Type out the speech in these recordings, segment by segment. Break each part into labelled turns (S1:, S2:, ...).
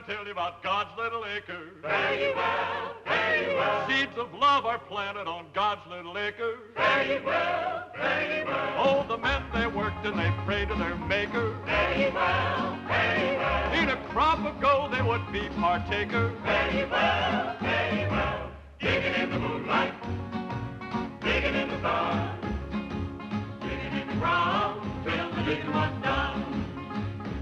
S1: tell you about God's little acre.
S2: Fare ye well, fare ye well.
S1: Seeds of love are planted on God's little acre.
S2: Fare ye well, fare ye well.
S1: Oh, the men, they worked and they prayed to their Maker.
S2: Fare ye well, fare ye well.
S1: In a crop of gold they would be partaker.
S2: Fare ye well, fare ye well. Digging in the moonlight, digging in the sun, digging in the ground till the digging was done.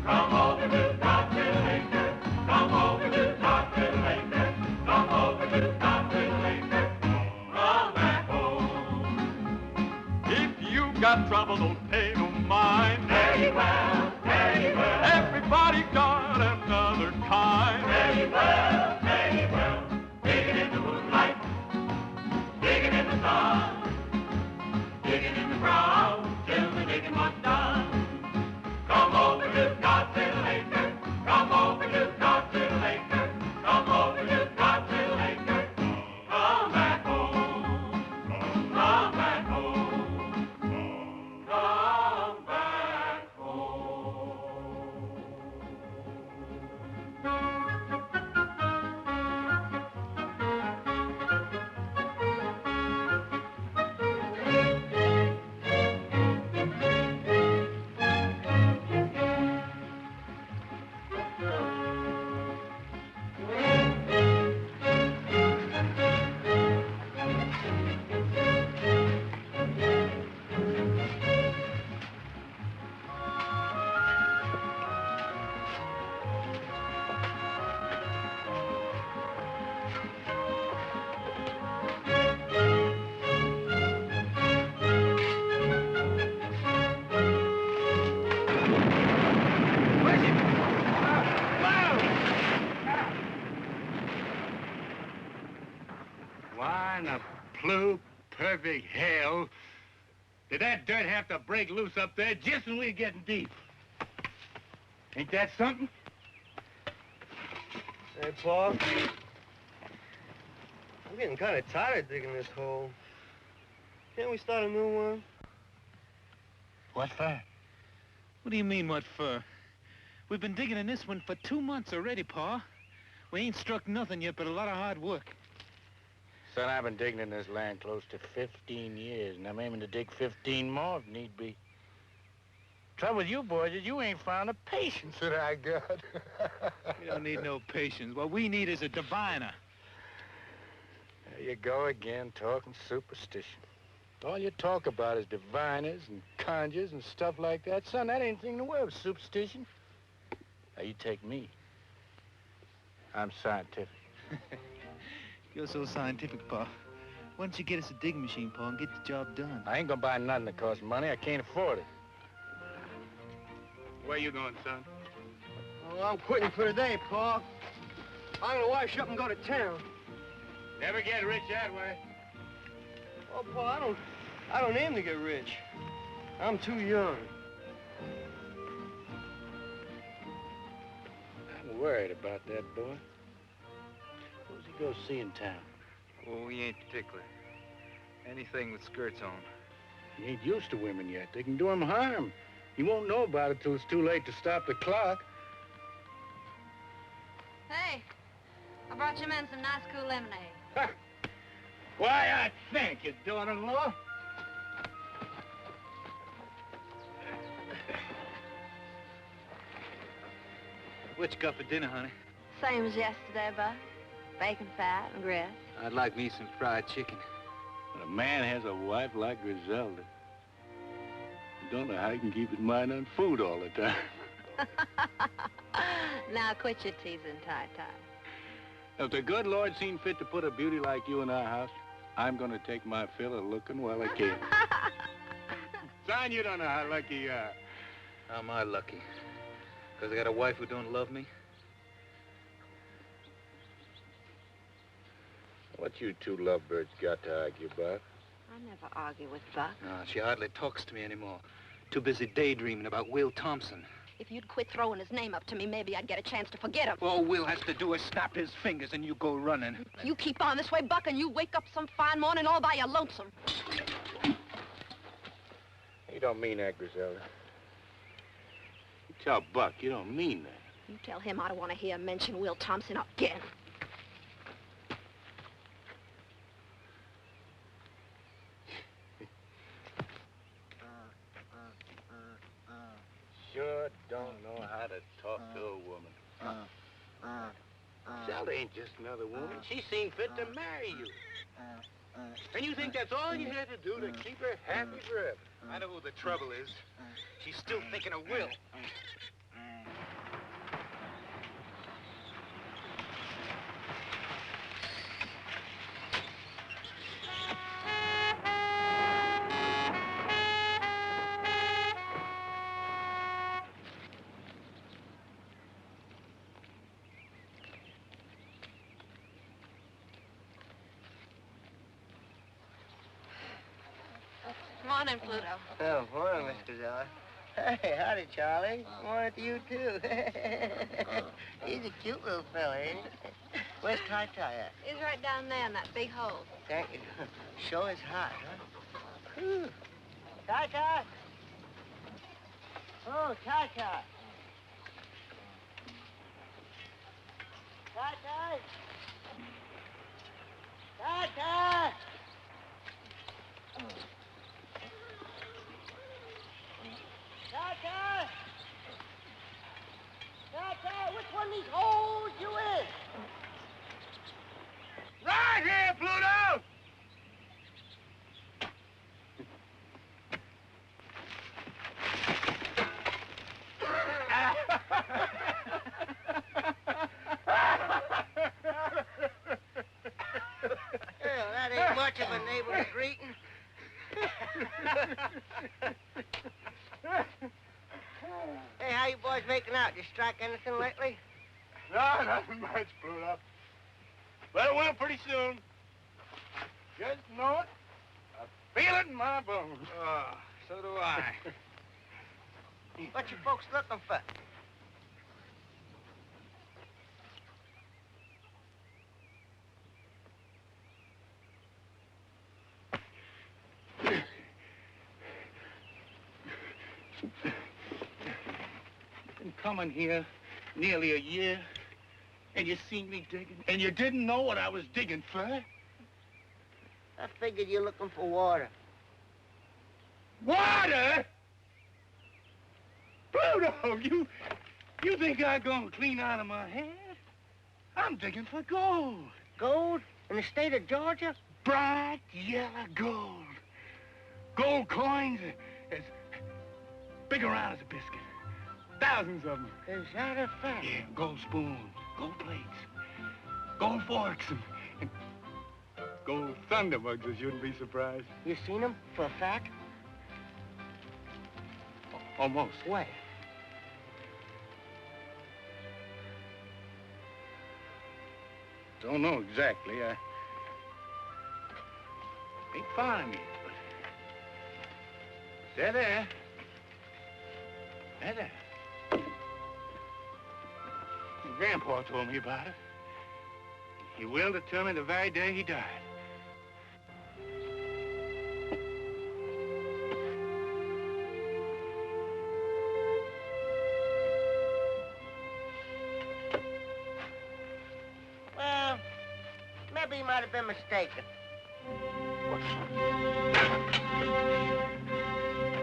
S2: Come over to God's little acre, come over to God's little acre, come over to God's little acre, come back home.
S1: If you got trouble, don't pay no mind.
S2: Fare ye well, fare ye well.
S1: Everybody got another kind.
S2: Fare ye well, fare ye well. Digging in the moonlight, digging in the sun, digging in the ground till the digging was done. Come over to God's little acre, come over to God's little acre, come over to God's little acre, come back home, come back home, come back home.
S3: Why in the blue perfect hell did that dirt have to break loose up there just when we were getting deep? Ain't that something?
S4: Hey, Paul. I'm getting kind of tired of digging this hole. Can't we start a new one?
S3: What for?
S5: What do you mean, what for? We've been digging in this one for 2 months already, Pa. We ain't struck nothing yet but a lot of hard work.
S3: Son, I've been digging in this land close to 15 years, and I'm aiming to dig 15 more if need be. Trouble with you boys is you ain't found the patience that I got.
S5: We don't need no patience. What we need is a diviner.
S3: There you go again, talking superstition. All you talk about is diviners and conjures and stuff like that. Son, that ain't anything in the world of superstition. Now, you take me. I'm scientific.
S5: You're so scientific, Pa. Why don't you get us a digging machine, Pa, and get the job done?
S3: I ain't gonna buy nothing that costs money. I can't afford it. Where you going, son?
S4: Oh, I'm quitting for today, Paul. I'm gonna wash up and go to town.
S3: Never get rich that way.
S4: Oh, Paul, I don't aim to get rich. I'm too young.
S3: I'm worried about that boy. Who's he go see in town?
S5: Oh, he ain't particular. Anything with skirts on.
S3: He ain't used to women yet. They can do him harm. He won't know about it till it's too late to stop the clock.
S6: Hey, I brought you men some nice cool lemonade.
S3: Ha! Why, I thank you, daughter-in-law.
S5: What you got for dinner, honey?
S6: Same as yesterday, Buck. Bacon fat and grits.
S5: I'd like me some fried chicken.
S3: When a man has a wife like Griselda, you don't know how he can keep his mind on food all the time.
S6: Now quit your teasing, Ty-Ty.
S3: If the good Lord seen fit to put a beauty like you in our house, I'm gonna take my fill of looking while I can. Son, you don't know how lucky you are.
S5: How am I lucky? Because I got a wife who don't love me?
S3: What you two lovebirds got to argue about?
S6: I never argue with Buck.
S5: No, she hardly talks to me anymore. Too busy daydreaming about Will Thompson.
S6: If you'd quit throwing his name up to me, maybe I'd get a chance to forget him.
S5: All Will has to do is snap his fingers and you go running.
S6: You keep on this way, Buck, and you wake up some fine morning all by your lonesome.
S3: You don't mean that, Griselda. You tell Buck you don't mean that.
S6: You tell him I don't want to hear him mention Will Thompson again.
S3: Sure don't know how to talk to a woman. Zelda ain't just another woman. She seen fit to marry you. And you think that's all you had to do to keep her happy forever?
S7: I know who the trouble is. She's still thinking of Will.
S6: Morning, Pluto.
S4: Oh, morning, Miss Gazella. Hey, howdy, Charlie. Morning to you, too. He's a cute little fella, ain't he? Where's Ty-Ty at?
S6: He's right down there in that big hole.
S4: Thank you. Sure is hot, huh? Whew. Ty-Ty! Oh, Ty-Ty! Ty-Ty! Ty-Ty! Ty-Ty! Ty-Ty, which one of these holes you in?
S3: Right here, Pluto!
S4: Well, that ain't much of a neighbor's greeting. Hey, how you boys making out? You strike anything lately?
S3: No, nothing much, Pluto. But it will pretty soon. Just know it. I feel it in my bones.
S7: Oh, so do I.
S4: What you folks looking for?
S3: Been coming here nearly a year, and you seen me digging, and you didn't know what I was digging for.
S4: I figured you're looking for water.
S3: Water? Pluto, you think I'm gonna clean out of my head? I'm digging for gold.
S4: Gold? In the state of Georgia?
S3: Bright yellow gold. Gold coins as big around as a biscuit. Thousands of them.
S4: Is that a fact?
S3: Yeah, gold spoons, gold plates, gold forks, and gold thunderbugs, as you'd be surprised.
S4: You seen them for a fact?
S3: Almost.
S4: Where?
S3: Don't know exactly. I ain't found 'em yet, but they're there. They're there. Your grandpa told me about it. He willed it to me the very day he died.
S4: Well, maybe he might have been mistaken.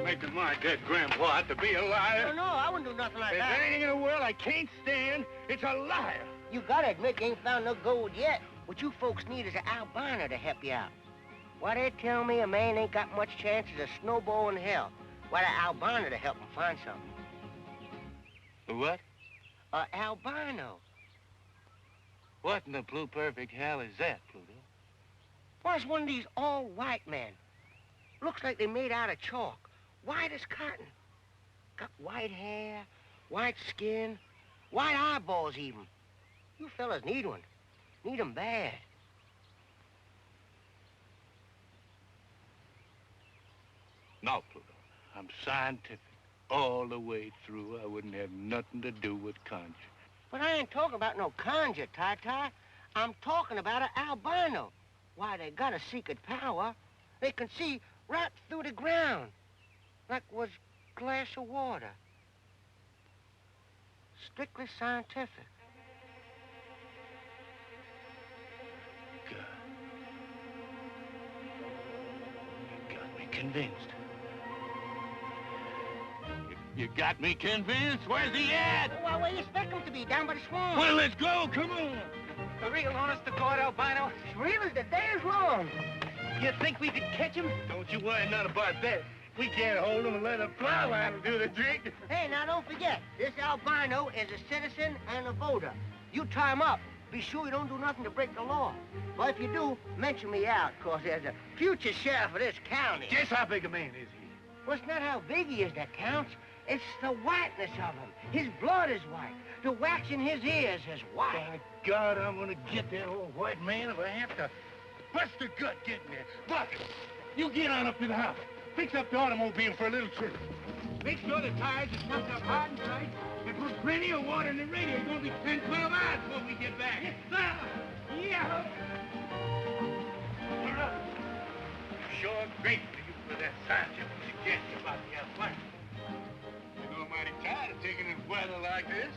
S3: Making my dead grandpa out to be a liar.
S4: No, I wouldn't do nothing like
S3: If
S4: that.
S3: there's anything in the world I can't stand, it's a liar.
S4: You gotta admit you ain't found no gold yet. What you folks need is an albino to help you out. Why, they tell me a man ain't got much chance as a snowball in hell. Why, the albino to help him find something.
S3: What?
S4: A albino.
S3: What in the blue perfect hell is that, Pluto?
S4: Why, it's one of these all-white men. Looks like they made out of chalk. White as cotton. Got white hair, white skin, white eyeballs even. You fellas need one. Need 'em bad.
S3: No, Pluto. I'm scientific. All the way through, I wouldn't have nothing to do with conjure.
S4: But I ain't talking about no conjure, Ty-Ty. I'm talking about an albino. Why, they got a secret power. They can see right through the ground. Like was glass of water. Strictly scientific.
S8: Good. You got me convinced. You got me convinced? Where's he at?
S4: Well, where you expect him to be? Down by the swamp.
S8: Well, let's go. Come on.
S7: A real honest-to-God albino?
S4: As real as the day is long.
S7: You think we could catch him?
S8: Don't you worry none about that. We can't hold him and let a plow line do the trick.
S4: Hey, now don't forget, this albino is a citizen and a voter. You tie him up. Be sure you don't do nothing to break the law. Well, if you do, mention me out, 'cause there's a future sheriff of this county.
S8: Just how big a man is he?
S4: Well, it's not how big he is that counts. It's the whiteness of him. His blood is white. The wax in his ears is white.
S8: By God, I'm gonna get that old white man if I have to bust a gut getting there. Buck, you get on up to the house. Fix up the automobile for a little trip. Make sure the tires are pumped up hard and tight, and put plenty of water in the radio. It's gonna be 10, 12 hours before we get back. Yes, sir. Yeah. All right. Sure grateful to you for that scientific suggestion about the albino. You know, I'm mighty tired of taking in weather like this.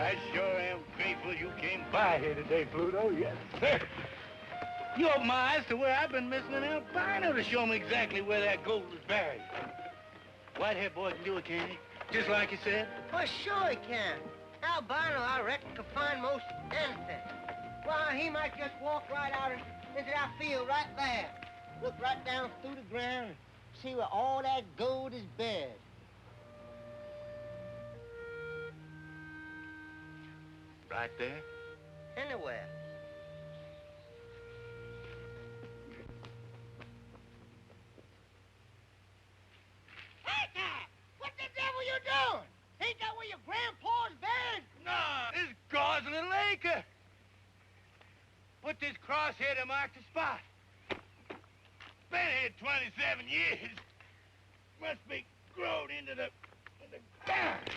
S8: I sure am grateful you came by here today, Pluto. Yes, sir. You opened my eyes to where I've been missing an albino to show me exactly where that gold was buried. White-haired boy can do it, can't he? Just like you said.
S4: Well, sure he can. Albino, I reckon, can find most anything. Why, he might just walk right out into that field right there. Look right down through the ground and see where all that gold is buried.
S8: Right there?
S4: Anywhere. Hey there! What the devil you doing? Ain't that where your grandpa's buried?
S8: No, this is God's little acre. Put this crosshair to mark the spot. Been here 27 years. Must be grown into the ground.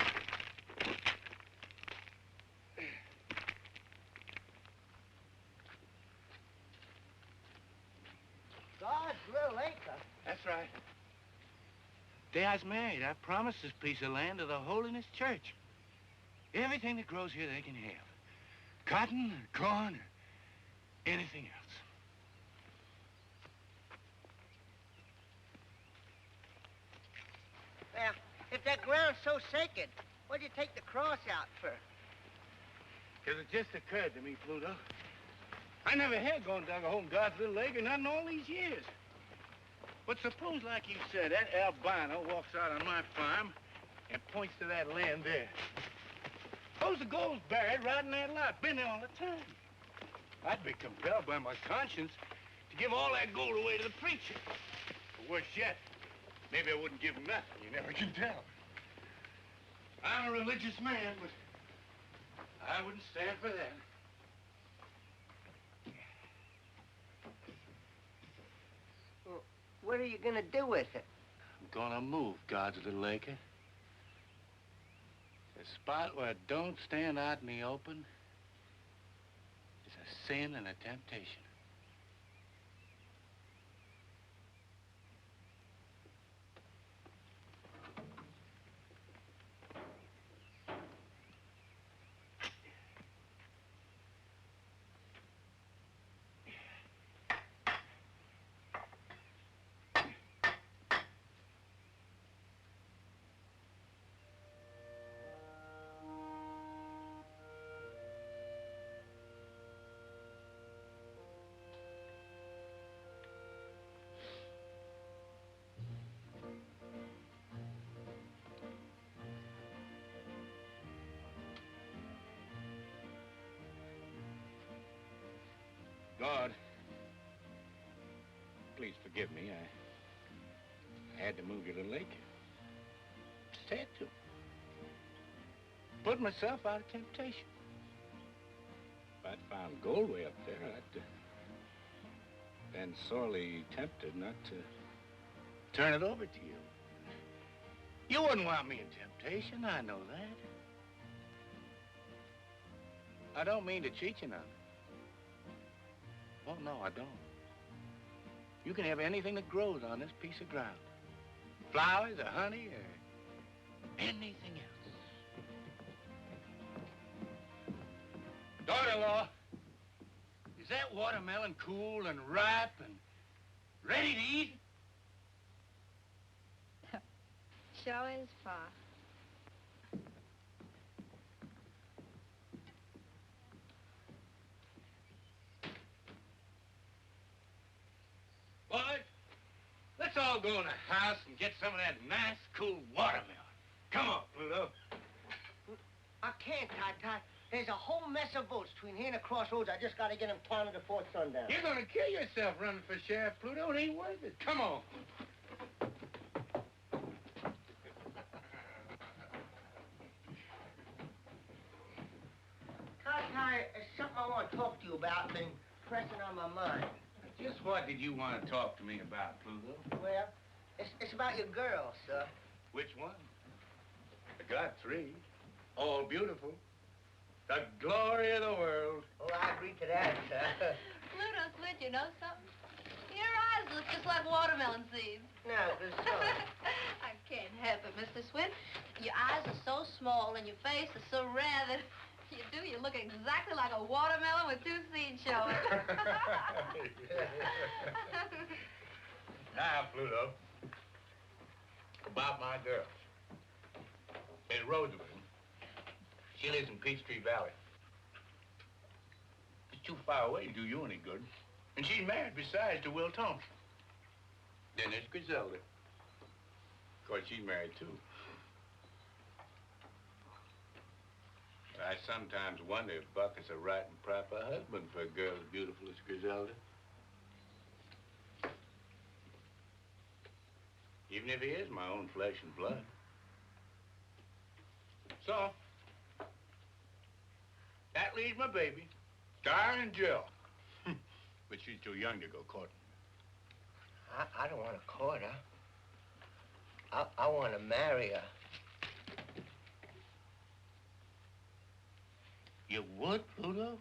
S4: God's little acre.
S8: That's right. Day I was married, I promised this piece of land to the Holiness Church. Everything that grows here they can have. Cotton, or corn, or anything else.
S4: Well, if that ground's so sacred, what'd you take the cross out for?
S8: Because it just occurred to me, Pluto. I never had gone dug a hole in God's little acre, not in all these years. But suppose, like you said, that albino walks out on my farm and points to that land there. Suppose the gold's buried right in that lot. Been there all the time. I'd be compelled by my conscience to give all that gold away to the preacher. Or worse yet, maybe I wouldn't give him nothing. You never can tell. I'm a religious man, but I wouldn't stand for that.
S4: Well, what are you gonna do with it?
S8: I'm gonna move God's little acre. A spot where it don't stand out in the open is a sin and a temptation. God, please forgive me. I had to move your little acre. Just had to. Put myself out of temptation. If I'd found gold way up there, I'd been sorely tempted not to turn it over to you. You wouldn't want me in temptation, I know that. I don't mean to cheat you none. Oh, no, I don't. You can have anything that grows on this piece of ground. Flowers or honey or anything else. son-in-law, is that watermelon cool and ripe and ready to eat?
S9: Sure is, Pa.
S8: Boys, let's all go in the house and get some of that nice, cool watermelon. Come on, Pluto.
S4: I can't, Ty. There's a whole mess of votes between here and the crossroads. I just gotta get them counted before sundown.
S8: You're gonna kill yourself running for sheriff, Pluto. It ain't worth it. Come on.
S4: Ty, there's something I want to talk to you about. Been pressing on my mind.
S8: Just what did you want to talk to me about, Pluto?
S4: Well, it's about your girl, sir.
S8: Which one? I got three. All beautiful. The glory of the world.
S4: Oh, I agree to that, sir.
S6: Pluto, Squid, you know something? Your eyes look just like watermelon seeds.
S4: No, but so.
S6: I can't help it, Mr. Squid. Your eyes are so small and your face is so rare that you look exactly like a watermelon with two seeds showing.
S8: Now, Pluto, about my girl. Miss Roosevelt. She lives in Peachtree Valley. It's too far away to do you any good. And she's married, besides, to Will Thompson. Then there's Griselda. Of course, she's married, too. I sometimes wonder if Buck is a right and proper husband for a girl as beautiful as Griselda. Even if he is my own flesh and blood. So, that leaves my baby, darling Jill. But she's too young to go courting.
S4: I don't want to court her. I want to marry her.
S8: You would, Pluto?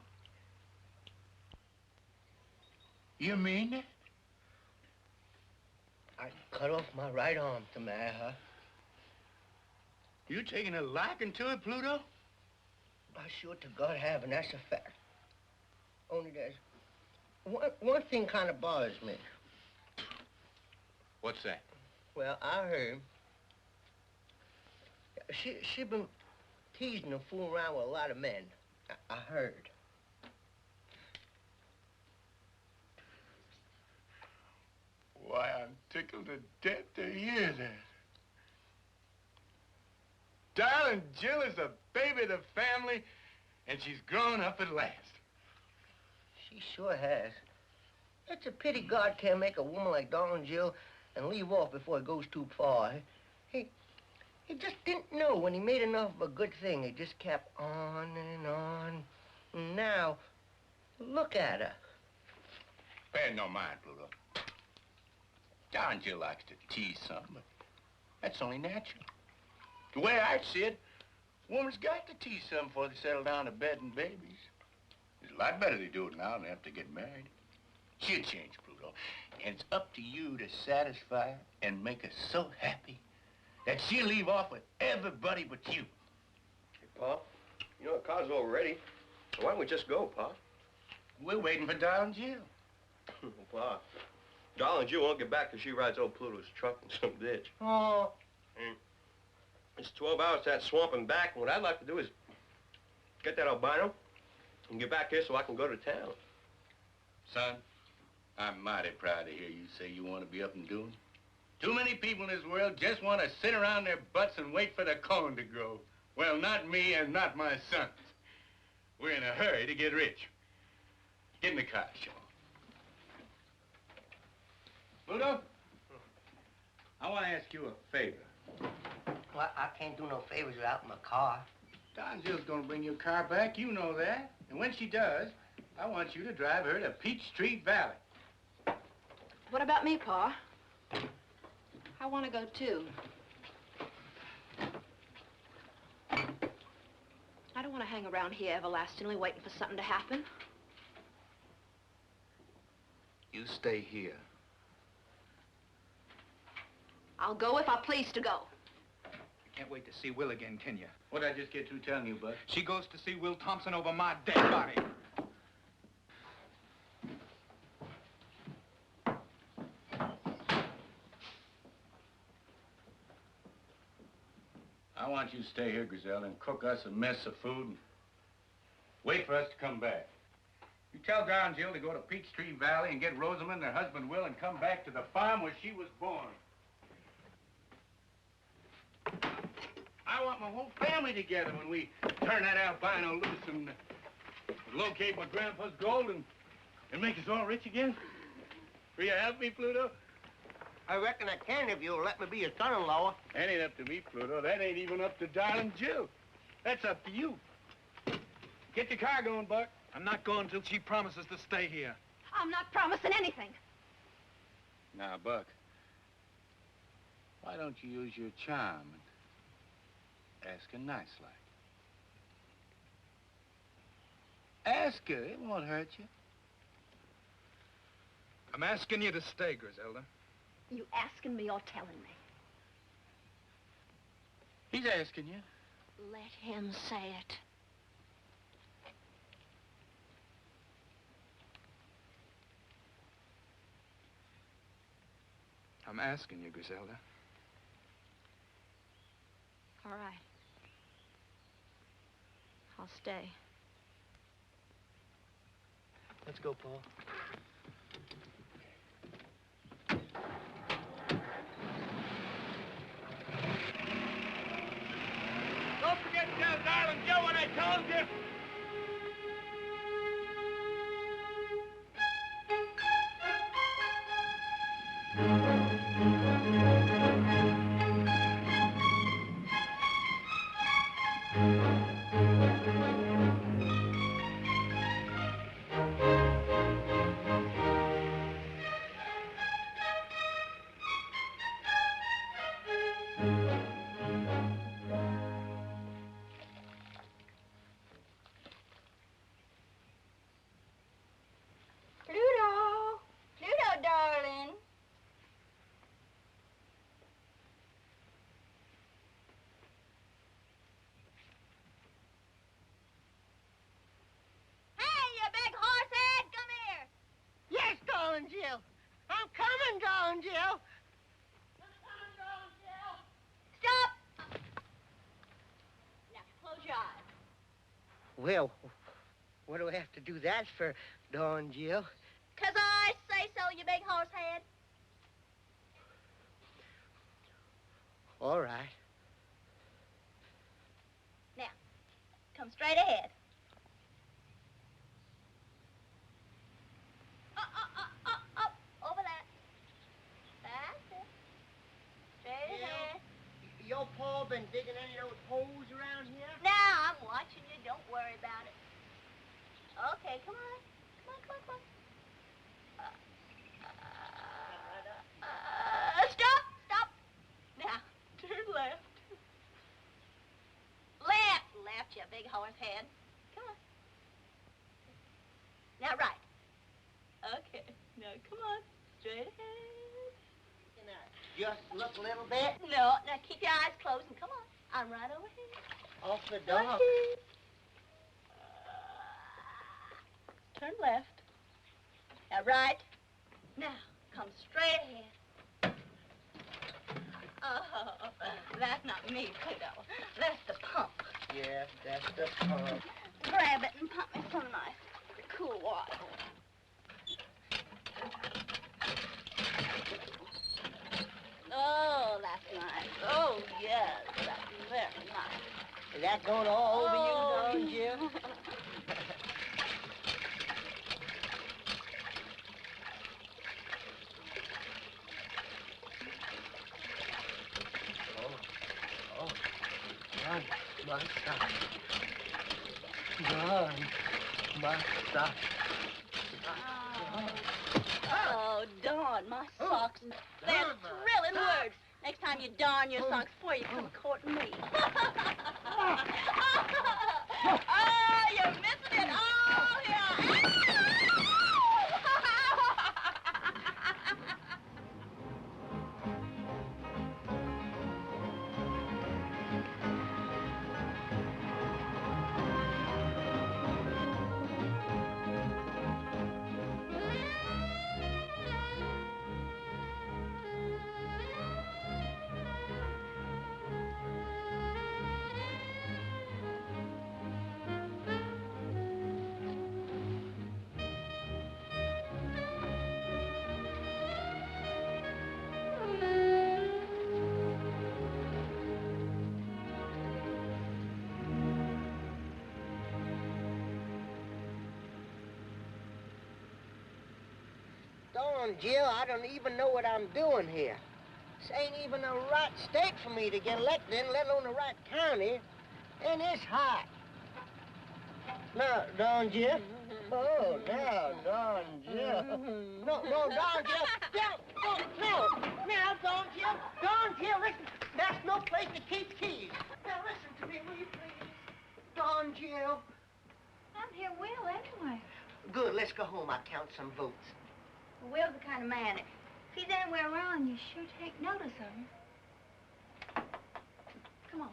S8: You mean that?
S4: I'd cut off my right arm to marry her.
S8: You taking a liking to it, Pluto?
S4: I sure to God have, and that's a fact. Only there's one thing kind of bothers me.
S8: What's that?
S4: Well, I heard she been teasing and fooling around with a lot of men. I heard.
S8: Why, I'm tickled to death to hear that. Darling Jill is the baby of the family, and she's grown up at last.
S4: She sure has. It's a pity God can't make a woman like darling Jill and leave off before it goes too far. He just didn't know when he made enough of a good thing. It just kept on and on. And now, look at her.
S8: Pay no mind, Pluto. Darling Jill likes to tease some, but that's only natural. The way I see it, woman's got to tease some before they settle down to bed and babies. It's a lot better they do it now than have to get married. She'll change, Pluto, and it's up to you to satisfy her and make her so happy that she'll leave off with everybody but you.
S10: Hey, Pa, you know the car's all ready. Why don't we just go, Pa?
S8: We're waiting for darling Jill.
S10: Pa, darling Jill won't get back till she rides old Pluto's truck in some ditch.
S4: Oh.
S10: It's 12 hours to that swamp and back, and what I'd like to do is get that albino and get back here so I can go to town.
S8: Son, I'm mighty proud to hear you say you want to be up and doing. Too many people in this world just want to sit around their butts and wait for the corn to grow. Well, not me and not my sons. We're in a hurry to get rich. Get in the car, Sean. Pluto, I want to ask you a favor.
S4: Well, I can't do no favors without my car.
S8: Don Jill's gonna bring your car back, you know that. And when she does, I want you to drive her to Peachtree Valley.
S6: What about me, Pa? I want to go, too. I don't want to hang around here everlastingly waiting for something to happen.
S8: You stay here.
S6: I'll go if I please to go.
S7: You can't wait to see Will again, can you?
S8: What'd I just get through telling you, Bud?
S7: She goes to see Will Thompson over my dead body.
S8: want you to stay here, Griselda, and cook us a mess of food and wait for us to come back. You tell Don Jill to go to Peachtree Valley and get Rosamond and her husband Will and come back to the farm where she was born. I want my whole family together when we turn that albino loose and locate my grandpa's gold and make us all rich again. Will you help me, Pluto?
S4: I reckon I can if you'll let me be your son-in-law.
S8: That ain't up to me, Pluto. That ain't even up to darling Jill. That's up to you. Get your car going, Buck.
S5: I'm not going till she promises to stay here.
S6: I'm not promising anything.
S8: Now, Buck, why don't you use your charm and ask her nice like? Ask her. It won't hurt you.
S5: I'm asking you to stay, Griselda.
S6: You asking me or telling me?
S8: He's asking you.
S6: Let him say it.
S5: I'm asking you, Griselda.
S6: All right. I'll stay.
S4: Let's go, Paul.
S8: Don't forget to tell darling Joe what I told you.
S9: Pluto, darling.
S6: Hey, you big horsehead, come here.
S4: Yes, darling Jill. I'm coming, darling Jill.
S6: Stop. Now, close your eyes.
S4: Well, what do I have to do that for, darling Jill?
S6: 'Cause I say so, you big horsehead.
S4: All right.
S6: Now, come straight ahead. Up, over that. That's it. Straight ahead.
S4: Your pa been digging any of those holes around here?
S6: Now, I'm watching you. Don't worry about it. Okay, come on. Come on. Stop. Now, turn left. Left, you big horse head. Come on. Now, right. Okay. Now, come on. Straight ahead.
S4: Can I just look a little bit?
S6: No, now keep your eyes closed and come on. I'm right over here.
S4: Off the dark.
S6: Turn left. Now, right. Now, come straight ahead. Oh, that's not me, Pluto. That's the pump.
S4: Yeah, that's the pump.
S6: Grab it and pump me some nice, cool water. Oh, that's nice. Oh, yes, that's very nice.
S4: Is that going all over you, darling Jill? My socks. Don, my socks.
S6: Oh, darn, my socks. They're thrilling words. Next time you darn your socks before you come courting me. Oh, you're missing it. Oh, yeah.
S4: Don Jill, I don't even know what I'm doing here. This ain't even the right state for me to get elected in, let alone the right county. And it's hot. No, Don Jill. Oh, no, Don Jill. No, Don Jill. No, Don Jill. Don Jill, listen. That's no place to keep keys. Now, listen to me, will you please? Don Jill.
S9: I'm here, Will, anyway.
S4: Good, let's go home. I'll count some votes.
S9: Well, Will's the kind of man, if he's anywhere around, you sure take notice of him. Come on.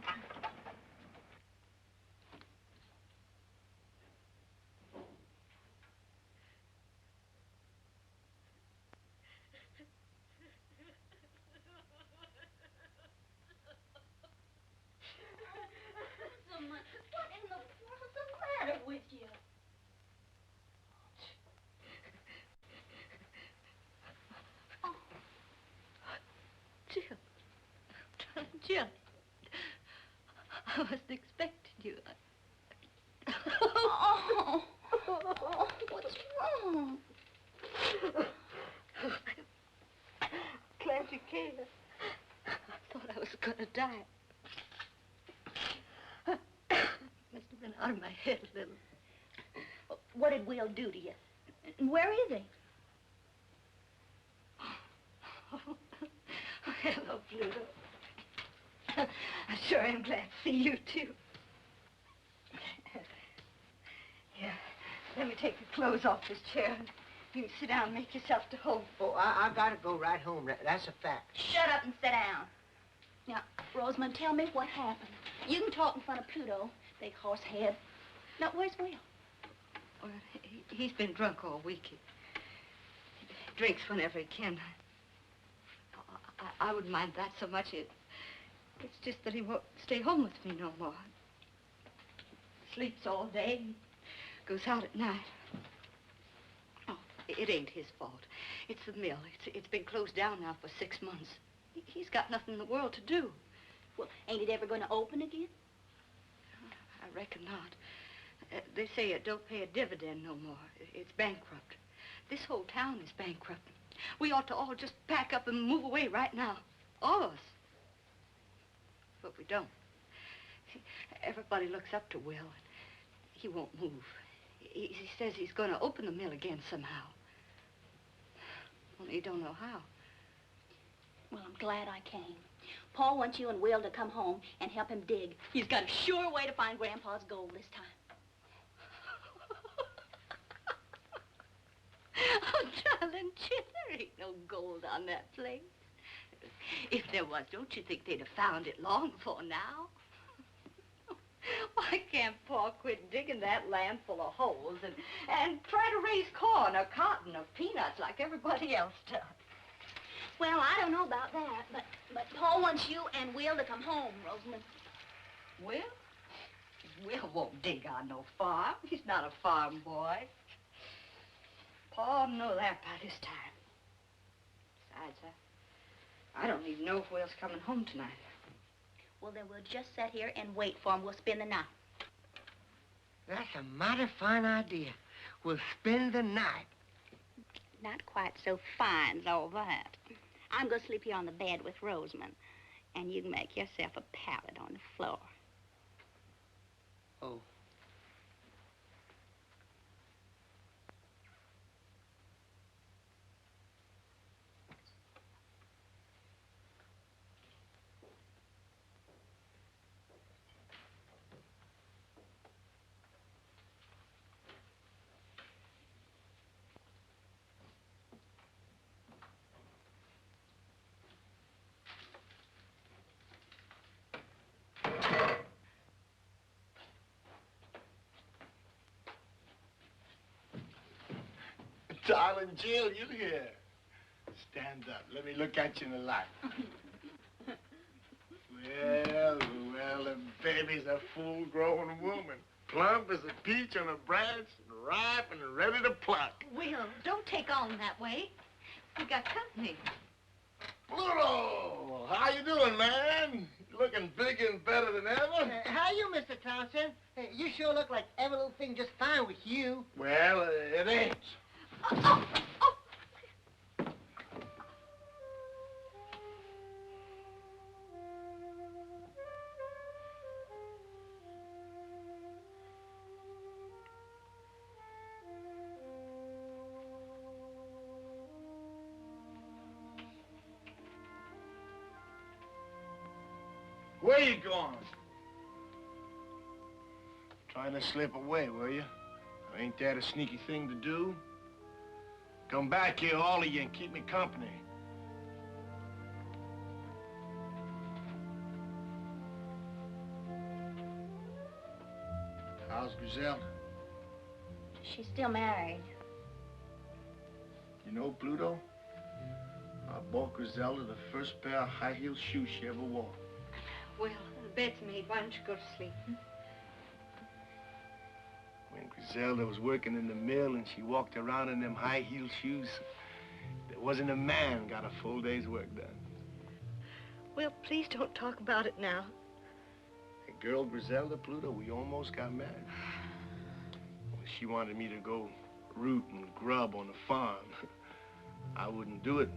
S6: What in the world's the matter with you? Oh. Jill. Jill. I wasn't expecting you. Oh. What's wrong? Glad you came. I thought I was gonna die. Must have been out of my head a little. What did Will do to you? And where is he? Oh, hello, Pluto. I sure am glad to see you, too. Here, let me take your clothes off this chair. You can sit down and make yourself to home.
S4: Oh, I gotta go right home. That's a fact.
S6: Shut up and sit down. Now, Rosamond, tell me what happened. You can talk in front of Pluto, big horse head. Now, where's Will?
S9: Well, he's been drunk all week. He drinks whenever he can. I wouldn't mind that so much. It's just that he won't stay home with me no more. Sleeps all day, goes out at night. Oh, it ain't his fault. It's the mill. It's been closed down now for 6 months. He's got nothing in the world to do.
S6: Well, ain't it ever going to open again?
S9: I reckon not. They say it don't pay a dividend no more. It's bankrupt. This whole town is bankrupt. We ought to all just pack up and move away right now. All of us. But we don't. Everybody looks up to Will. He won't move. He says he's going to open the mill again somehow. Only he don't know how.
S6: Well, I'm glad I came. Paul wants you and Will to come home and help him dig. He's got a sure way to find Grandpa's gold this time.
S9: Oh, darling Jim, there ain't no gold on that place. If there was, don't you think they'd have found it long before now? Why can't Paul quit digging that land full of holes and try to raise corn or cotton or peanuts like everybody else does?
S6: Well, I don't know about that, but Paul wants you and Will to come home, Rosamond.
S9: Will? Will won't dig on no farm. He's not a farm boy. Paul know that by this time. Besides, I don't even know if Will's coming home tonight.
S6: Well, then we'll just sit here and wait for him. We'll spend the night.
S4: That's a mighty fine idea. We'll spend the night.
S6: Not quite so fine as all that. I'm going to sleep here on the bed with Rosamond, and you can make yourself a pallet on the floor.
S4: Oh.
S8: Darling Jill, you here. Stand up. Let me look at you in the light. Well, the baby's a full-grown woman. Plump as a peach on a branch, ripe and ready to pluck.
S9: Will, don't take on that way. We got company.
S8: Pluto! How you doing, man? Looking bigger and better than ever.
S4: How you, Mr. Thompson? You sure look like every little thing just fine with you.
S8: Well, it ain't.
S9: Oh.
S8: Where you going? Trying to slip away, were you? Ain't that a sneaky thing to do? Come back here, all of you, and keep me company. How's Griselda?
S6: She's still married.
S8: You know, Pluto, I bought Griselda the first pair of high-heel shoes she ever wore.
S9: Well, the bed's made. Why don't you go to sleep?
S8: When Griselda was working in the mill and she walked around in them high-heel shoes, there wasn't a man got a full day's work done.
S9: Well, please don't talk about it now.
S8: The girl Griselda, Pluto, we almost got married. Well, she wanted me to go root and grub on the farm. I wouldn't do it.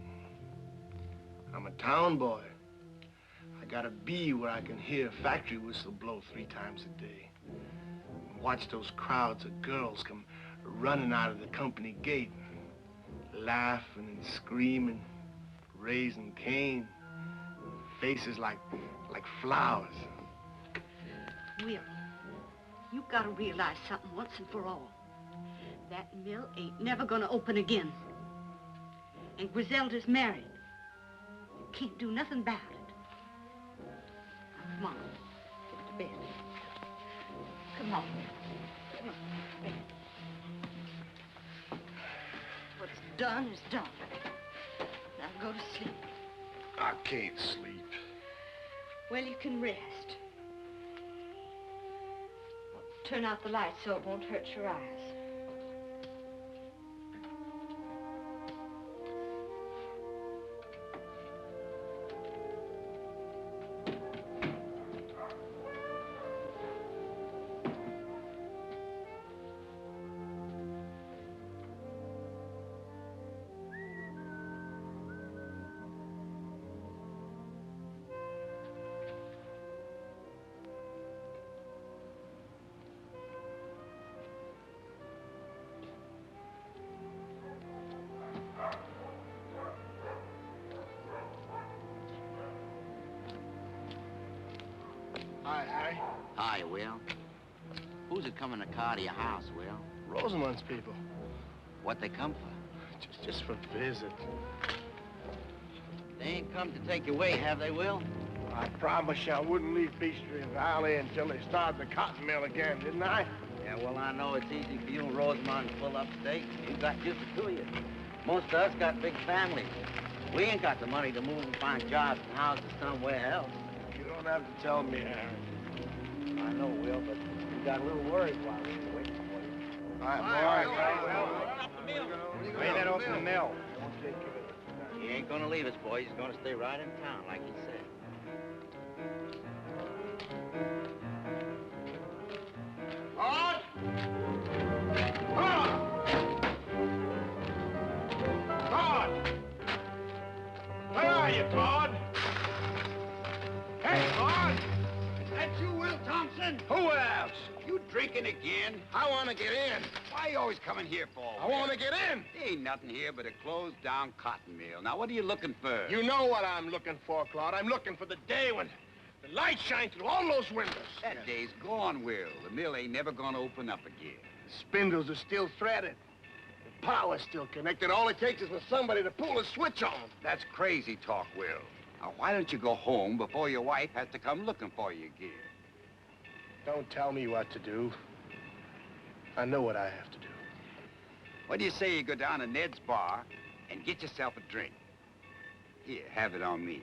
S8: I'm a town boy. I gotta be where I can hear a factory whistle blow 3 times a day. Watch those crowds of girls come running out of the company gate, laughing and screaming, raising Cain, faces like flowers.
S9: Will, you gotta realize something once and for all. That mill ain't never gonna open again. And Griselda's married. You can't do nothing about it. Now, come on, get to bed. Come on. Come on, bed. What's done is done. Now go to sleep.
S8: I can't sleep.
S9: Well, you can rest. Turn out the light so it won't hurt your eyes.
S11: Hi, Harry.
S12: Hi, Will. Who's it coming to car to your house, Will?
S8: Rosamund's people.
S12: What they come for?
S8: Just for visit.
S12: They ain't come to take you away, have they, Will?
S8: I promised you I wouldn't leave Peachtree Valley until they started the cotton mill again, didn't I?
S12: Yeah, well, I know it's easy for you and Rosamond to pull up state. You got just the two of you. Most of us got big families. We ain't got the money to move and find jobs and houses somewhere else.
S8: You don't have to tell me, Harry.
S12: I know, Will, but we got a little worried while we were waiting for you.
S8: All right, boy.
S11: Wait, that open the mill.
S12: He ain't gonna leave us, boy. He's gonna stay right in town, like he said.
S8: Claude! Claude! Claude! Where are you, Claude? Hey, Claude!
S11: Is that you, Will Thompson?
S8: Who else?
S11: You drinking again?
S8: I want to get in.
S11: Why you always coming here for?
S8: I want to get in.
S11: There ain't nothing here but a closed-down cotton mill. Now, what are you looking for?
S8: You know what I'm looking for, Claude. I'm looking for the day when the light shines through all those windows.
S11: That day's gone, Will. The mill ain't never gonna open up again.
S8: The spindles are still threaded. The power's still connected. All it takes is for somebody to pull a switch on.
S11: That's crazy talk, Will. Now, why don't you go home before your wife has to come looking for you again?
S8: Don't tell me what to do. I know what I have to do.
S11: What do you say you go down to Ned's bar and get yourself a drink? Here, have it on me.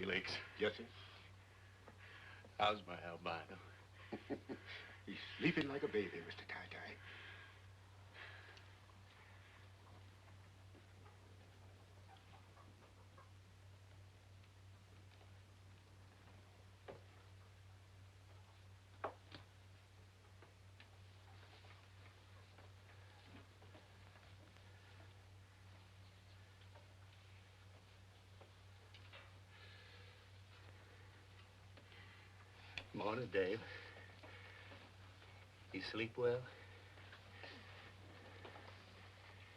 S8: Lakes.
S13: Yes, sir.
S8: How's my albino?
S13: He's sleeping like a baby, Mr. Tie-Tie.
S8: Morning, Dave. You sleep well?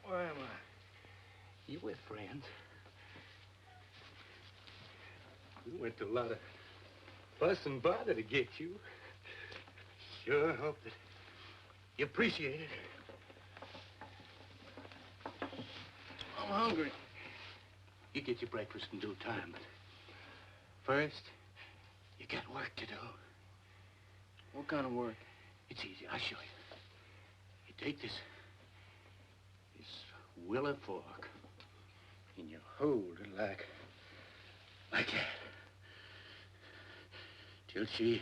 S4: Where am I?
S8: You with friends? We went to a lot of fuss and bother to get you. Sure hope that you appreciate it.
S4: I'm hungry.
S8: You get your breakfast in due time, but first, you got work to do.
S4: What kind of work?
S8: It's easy. I'll show you. You take this willow fork, and you hold it like that, till she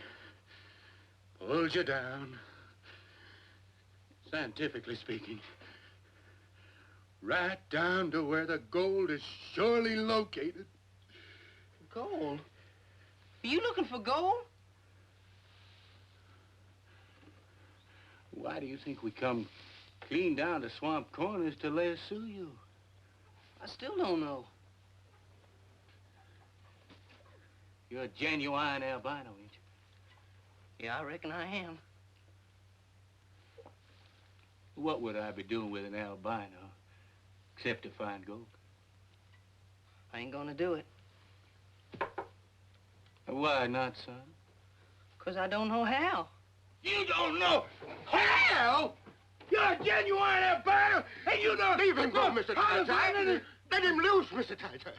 S8: pulls you down. Scientifically speaking, right down to where the gold is surely located.
S4: Gold? Are you looking for gold?
S8: Why do you think we come clean down to Swamp Corners to lasso you?
S4: I still don't know.
S8: You're a genuine albino, ain't you?
S4: Yeah, I reckon I am.
S8: What would I be doing with an albino except to find gold?
S4: I ain't gonna do it.
S8: Why not, son?
S4: 'Cause I don't know how.
S13: You don't know how? You're a genuine albino, and you don't... Leave him go, Mr. Tie-Tie. Let him loose, Mr. Tie-Tie.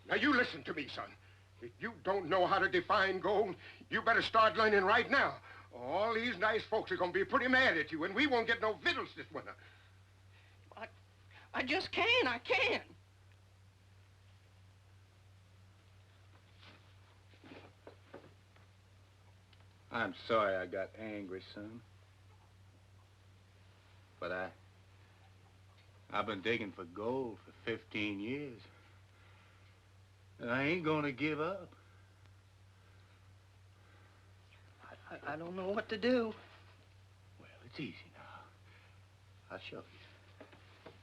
S13: Now, you listen to me, son. If you don't know how to define gold, you better start learning right now. All these nice folks are going to be pretty mad at you, and we won't get no victuals this winter.
S4: I just can't. I can't.
S8: I'm sorry I got angry, son. But I've been digging for gold for 15 years. And I ain't gonna give up.
S4: I don't know what to do.
S8: Well, it's easy now. I'll show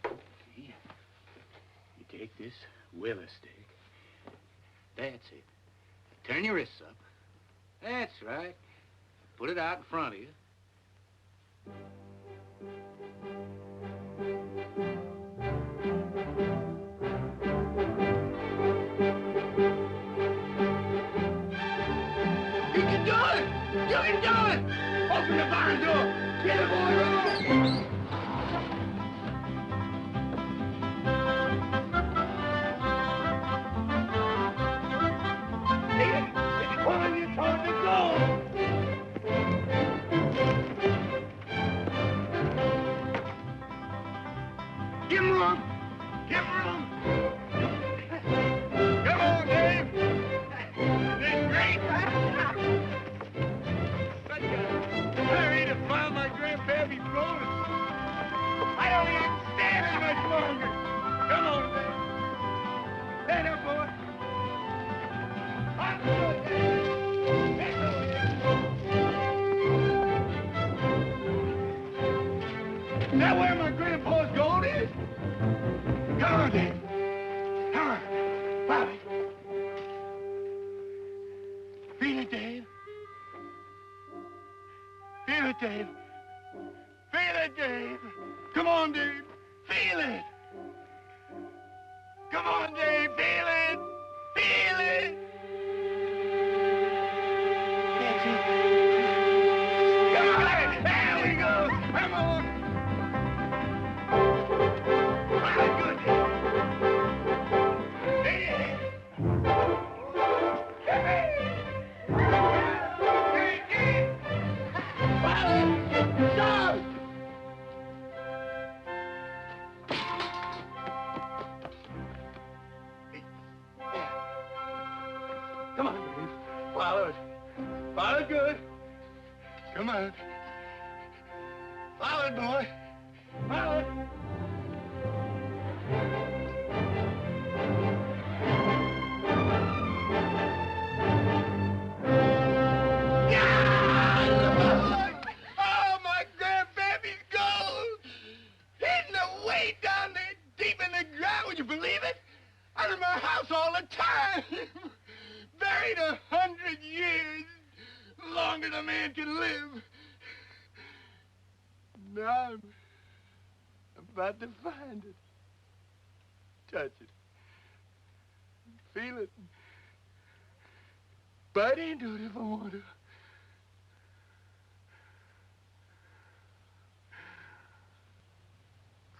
S8: you. See? You take this willow stick. That's it. Turn your wrists up. That's right. Put it out in front of you.
S13: You can do it! You can do it! Open the barn door! Get it, boy, roll! It's pulling you toward the goal! Give him room! Give him room! Come on, Dave! It's great! Hurry to find my grandpappy bonus! I don't even stand it much longer! Come on, Dave! Stand up, boy! I'm good, Dave! Let's go, Dave! Is that where my grandpa's gold is? Come on, Dave. Come on. Bobby. Feel it, Dave. Feel it, Dave. Feel it, Dave. Come on, Dave. Feel it. Come on, Dave. Feel it. Feel it. That's it. Come on. There we go. Come on. Good. Hey. Stop! Come on. Follow it, boy. Follow it. Oh, my grandbaby's gold! Hidden away down there deep in the ground, would you believe it? Out of my house all the time. Buried 100 years. Longer than a man can live. Now I'm about to find it. Touch it. Feel it. Bite into it if I want to.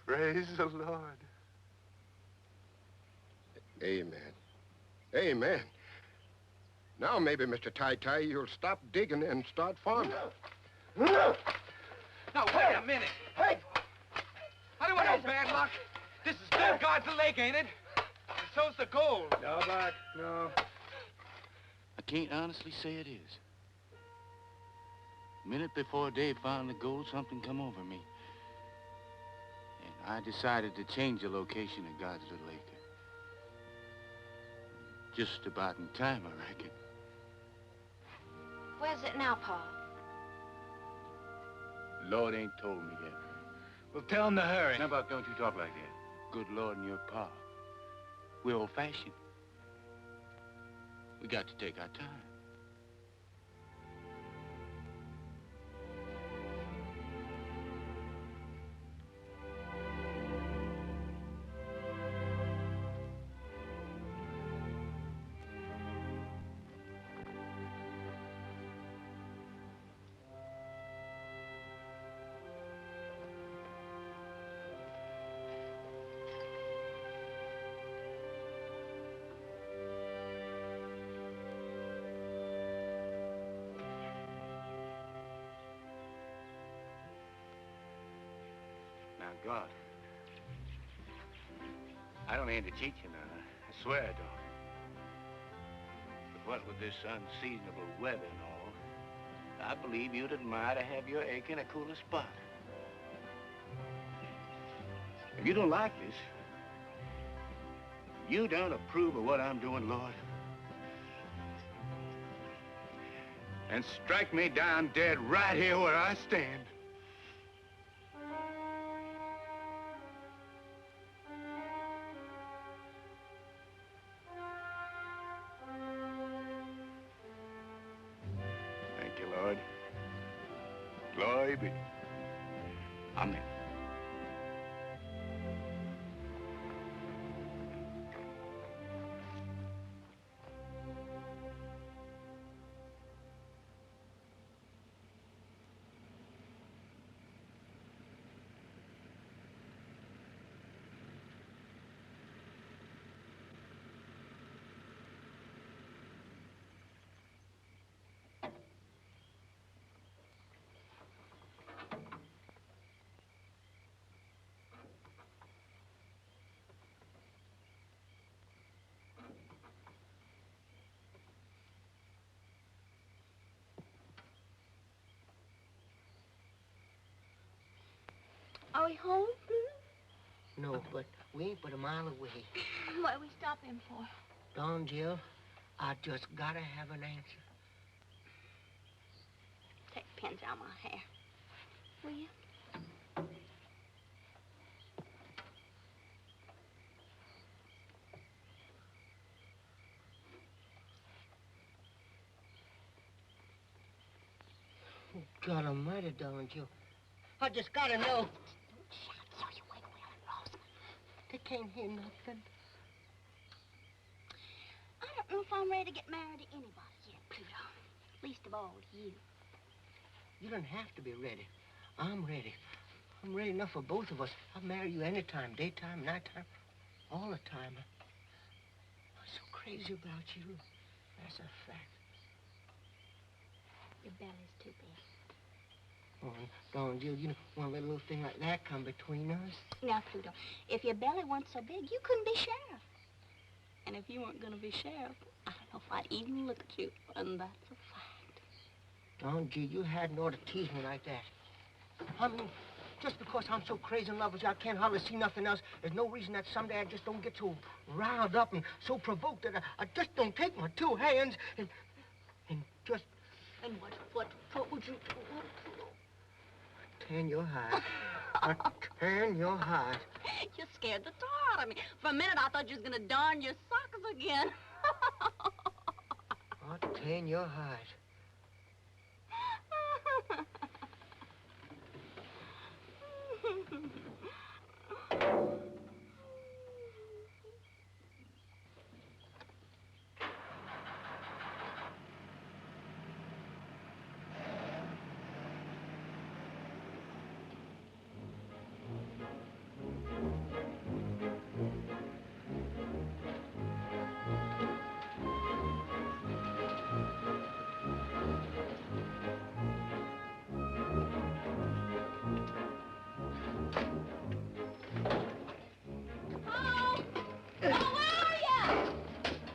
S13: Praise the Lord.
S14: Amen. Amen. Now maybe, Mr. Tai-Tai, you'll stop digging and start farming.
S7: Now, wait a minute. Hey! I don't want no bad luck. This is still God's lake, ain't it? And so's the gold.
S3: No, Buck, no.
S15: I can't honestly say it is. A minute before Dave found the gold, something come over me. And I decided to change the location of God's little acre. Just about in time, I reckon.
S6: Where's it now, Pa?
S15: Lord ain't told me yet.
S3: Well, tell him to hurry.
S15: Now, Buck, don't you talk like that. Good Lord and your Pa. We're old-fashioned. We got to take our time. Now, God, I don't aim to cheat you now. I swear I don't. But what with this unseasonable weather and all, I believe you'd admire to have your acre in a cooler spot. If you don't like this, you don't approve of what I'm doing, Lord, and strike me down dead right here where I stand. Thank you, Lord. Glory be. Amen.
S6: Are we home?
S4: No, but we ain't but a mile away.
S6: What are we stopping for?
S4: Don, Jill, I just gotta have an answer.
S6: Take the pins out of my hair. Will you?
S4: Oh, God almighty, Don, Jill. I just gotta know.
S6: So you wait away on Rosa.
S4: They can't hear nothing.
S6: I don't know if I'm ready to get married to anybody yet, Pluto. Least of all to you.
S4: You don't have to be ready. I'm ready. I'm ready enough for both of us. I'll marry you anytime, daytime, nighttime, all the time. I'm so crazy about you. That's a fact.
S6: Your belly's too big.
S4: Oh, Don, Jill, you don't want to let a little thing like that come between us.
S6: Now, Pluto, if your belly weren't so big, you couldn't be sheriff. And if you weren't going to be sheriff, I don't know if I'd even look at you. And that's a fact.
S4: Oh, gee, you hadn't ought to tease me like that. I mean, just because I'm so crazy in love with you, I can't hardly see nothing else. There's no reason that someday I just don't get so riled up and so provoked that I just don't take my two hands and just...
S9: And what would you do?
S4: Tan your hide. Tan your hide.
S6: You scared the tar out of me. For a minute, I thought you was gonna darn your socks again.
S4: I'll tan your hide.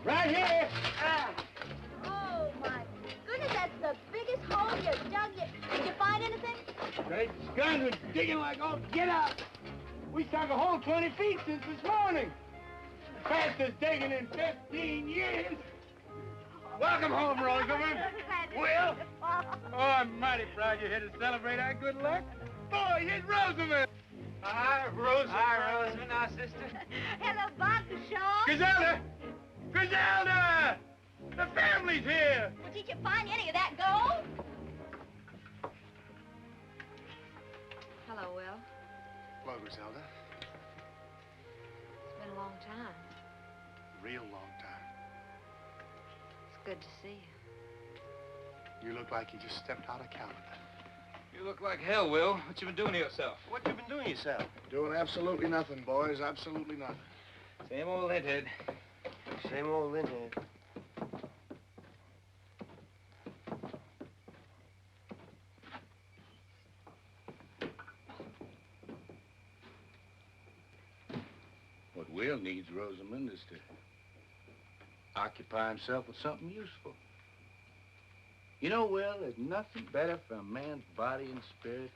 S8: Right here.
S6: Oh, my goodness, that's the biggest hole you dug yet. Did you find anything?
S8: Great guns was digging like all get out. We sunk a hole 20 feet since this morning. Fastest digging in 15 years. Welcome home, Rosamond. Will? Oh, I'm mighty proud you're here to celebrate our good luck. Boy, here's Rosamond. Hi, Rosamond. Hi, Rosamond, our sister.
S6: Hello, Bob the Shaw.
S8: Griselda! Griselda! The family's here.
S6: Well, did you find any of that gold?
S9: Hello, Will.
S16: Hello, Griselda.
S9: It's been a long time.
S16: Real long time.
S9: It's good to see you.
S16: You look like you just stepped out of Calvin.
S7: You look like hell, Will. What you been doing to yourself?
S16: What you been doing yourself? Doing absolutely nothing, boys. Absolutely nothing.
S7: Same old linthead.
S10: Same old linthead.
S8: What Will needs, Rosamond, is to occupy himself with something useful. You know, Will, there's nothing better for a man's body and spirit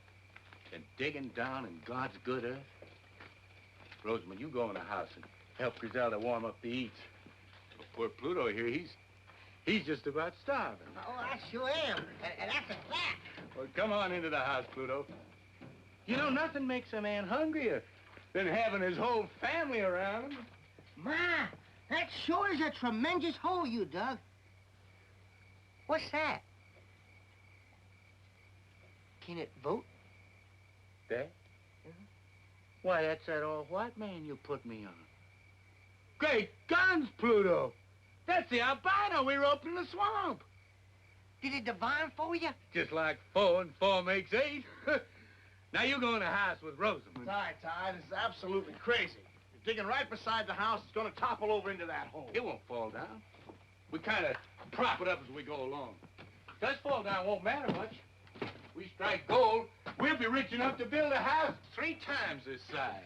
S8: than digging down in God's good earth. Rosamond, you go in the house and help Griselda warm up the eats. Poor Pluto here, he's just about starving.
S4: Oh, I sure am. And that's a fact.
S8: Well, come on into the house, Pluto. You know, nothing makes a man hungrier than having his whole family around him.
S4: My, that sure is a tremendous hole you dug. What's that? Can it vote?
S8: That? Why, that's that old white man you put me on. Great guns, Pluto! That's the albino we roped in the swamp.
S4: Did it divine for you?
S8: Just like 4 and 4 makes 8. Now you go in the house with Rosamond.
S16: Ty, this is absolutely crazy. You're digging right beside the house. It's going to topple over into that hole.
S8: It won't fall down. We kind of prop it up as we go along. If it does fall down, it won't matter much. We strike gold, we'll be rich enough to build a house 3 times this size.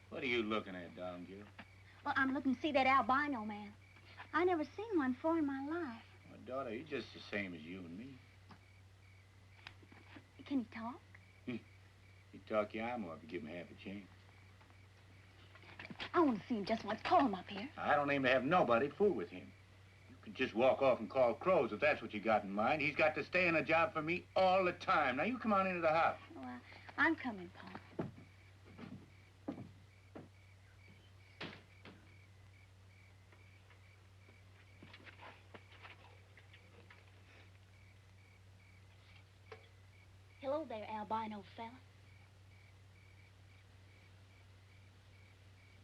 S8: What are you looking at, darling girl?
S6: Well, I'm looking to see that albino man. I never seen one before in my life.
S8: My daughter, he's just the same as you and me.
S6: Can he talk?
S8: He'd talk your eye more if you give him half a chance.
S6: I want to see him just once. Call him up here.
S8: I don't aim to have nobody fool with him. You can just walk off and call crows if that's what you got in mind. He's got to stay in a job for me all the time. Now, you come on into the house.
S6: Well, I'm coming, Paul. Hello there, albino fella.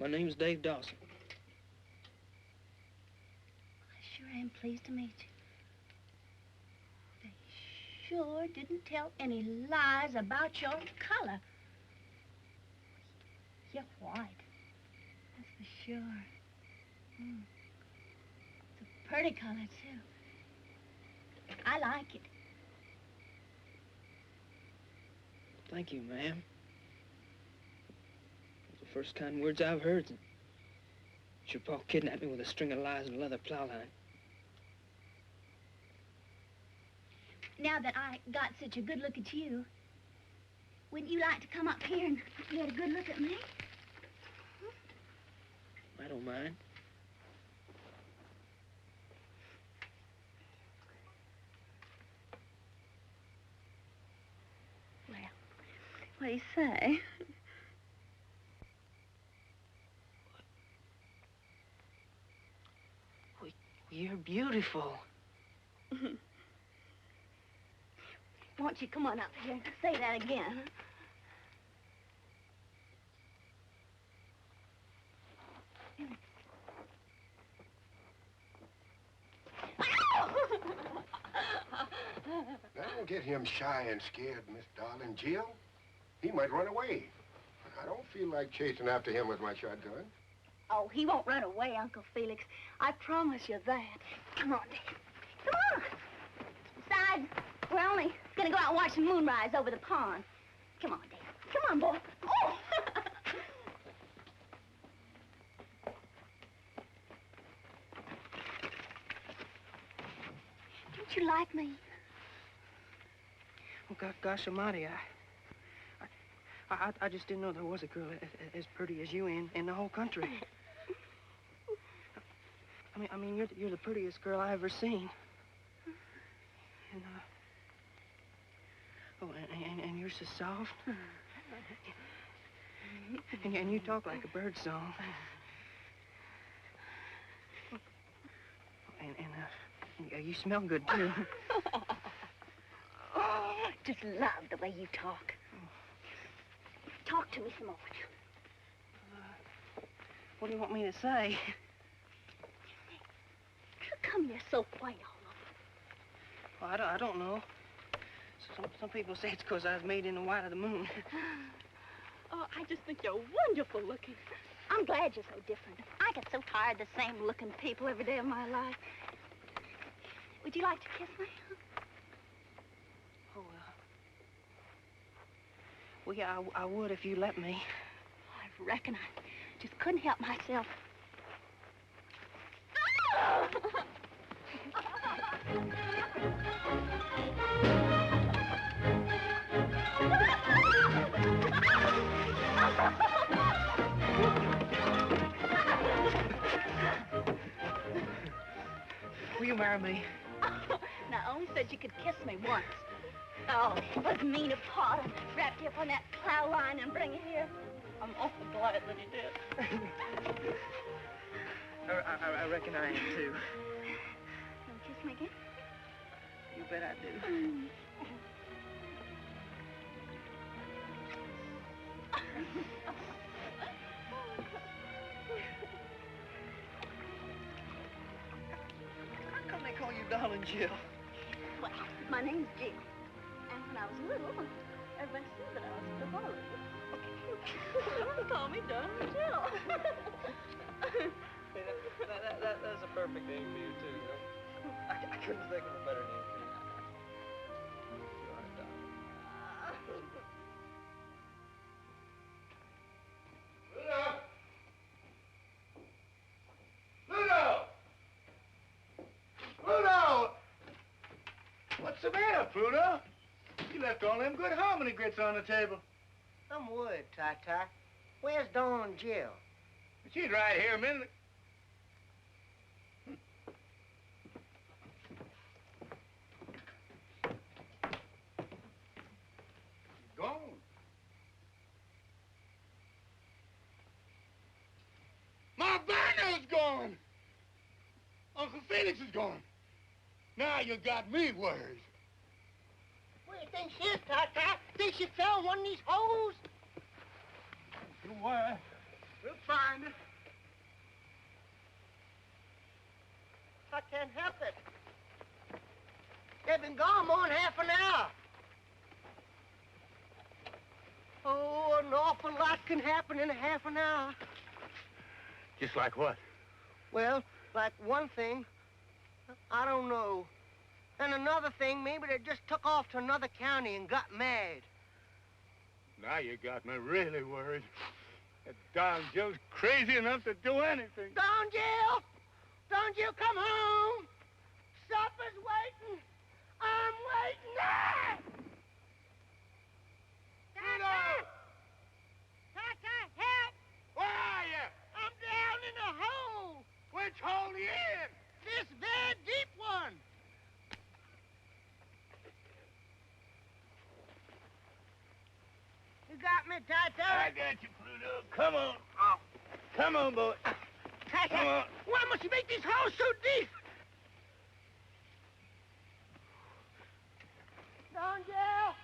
S17: My name's Dave Dawson.
S6: I sure am pleased to meet you. They sure didn't tell any lies about your color. You're white. That's for sure. It's a pretty color, too. I like it.
S17: Thank you, ma'am. Those are the first kind words I've heard. Your pa kidnapped me with a string of lies and a leather plow line.
S18: Now that I got such a good look at you, wouldn't you like to come up here and get a good look at me?
S17: I don't mind.
S18: Well, what do you say?
S17: You're beautiful.
S18: Won't you come on up here and say that again?
S14: Don't get him shy and scared, Miss Darling Jill. He might run away. And I don't feel like chasing after him with my shotgun.
S18: Oh, he won't run away, Uncle Felix. I promise you that. Come on, Dad. Come on. Besides, we're only gonna go out and watch the moonrise over the pond. Come on, Dad. Come on, boy. Oh! Don't you like me?
S17: Oh, gosh almighty, I just didn't know there was a girl as pretty as you in the whole country. I mean, you're the prettiest girl I ever seen. And, and you're so soft. And you talk like a bird song. And you smell good, too.
S18: Oh, I just love the way you talk. Talk to me some more.
S17: What do you want me to say?
S18: How come you're so white all over?
S17: Well, I don't know. Some people say it's because I was made in the white of the moon.
S18: Oh, I just think you're wonderful looking. I'm glad you're so different. I get so tired of the same looking people every day of my life. Would you like to kiss me?
S17: Oh, well, yeah, I would if you let me.
S18: I reckon I just couldn't help myself.
S17: Will you marry me?
S18: Now, I only said you could kiss me once. Oh, it was mean of Pa to wrap you up on that plow line and bring you here. I'm awful glad that he did.
S17: I reckon I am, too.
S18: Wanna kiss me again?
S17: You bet I do. How come they call you Darling Jill?
S18: Well, my name's Jill. And when I was little, everybody said that I was the Darling. They call me Darling Jill.
S17: That's a perfect name for you, too. I couldn't think of a better name for you. You are, darling.
S8: Pluto! Pluto! What's the matter, Pluto? You left all them good hominy grits on the table.
S4: Some wood, Ty-Ty. Where's Dawn Jill?
S8: She's right here a minute. Gone. My Barno's gone. Uncle Felix is gone. Now you got me worried.
S4: Where do you think she is, Ty-Ty? Think she fell in one of these holes?
S8: Don't worry. We'll find her.
S4: I can't help it. They've been gone more than half an hour. Oh, an awful lot can happen in a half an hour.
S8: Just like what?
S4: Well, like one thing, I don't know. And another thing, maybe they just took off to another county and got mad.
S8: Now you got me really worried. That darn Joe's crazy enough to do anything.
S4: Don Jill! Don Jill, come home! Supper's waiting! I'm waiting! Ah! Tata! Tata, help!
S8: Where are you?
S4: I'm down in a hole!
S8: Which hole are you in?
S4: This very deep one! You got me, Tata?
S8: I got you, Pluto. Come on. Oh. Come on, boy.
S4: Tata,
S8: Come on.
S4: why must you make these holes so deep? Don Jill!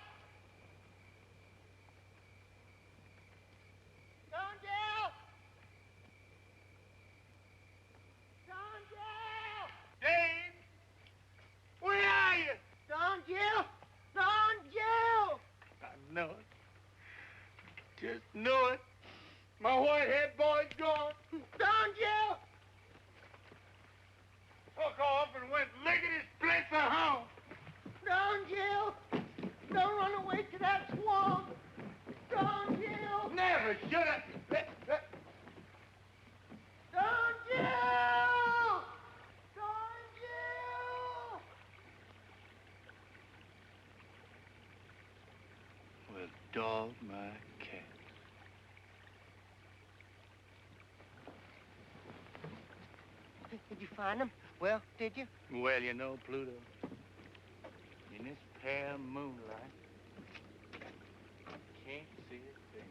S4: Don Jill! Don Jill!
S8: Dave! Where are you?
S4: Don Jill! Don Jill!
S8: I know it. Just know it. My white-head boy's gone.
S4: Don Jill!
S8: Took off and went lickety-split for home.
S4: Don Jill! Don't run away to that swamp! Don Jill!
S8: Never should have.
S4: Don Jill! Don Jill!
S8: Well, dog my cat.
S4: Did you find him? Well, did you?
S8: Well, you know, Pluto, in this pale moonlight, can't see a thing.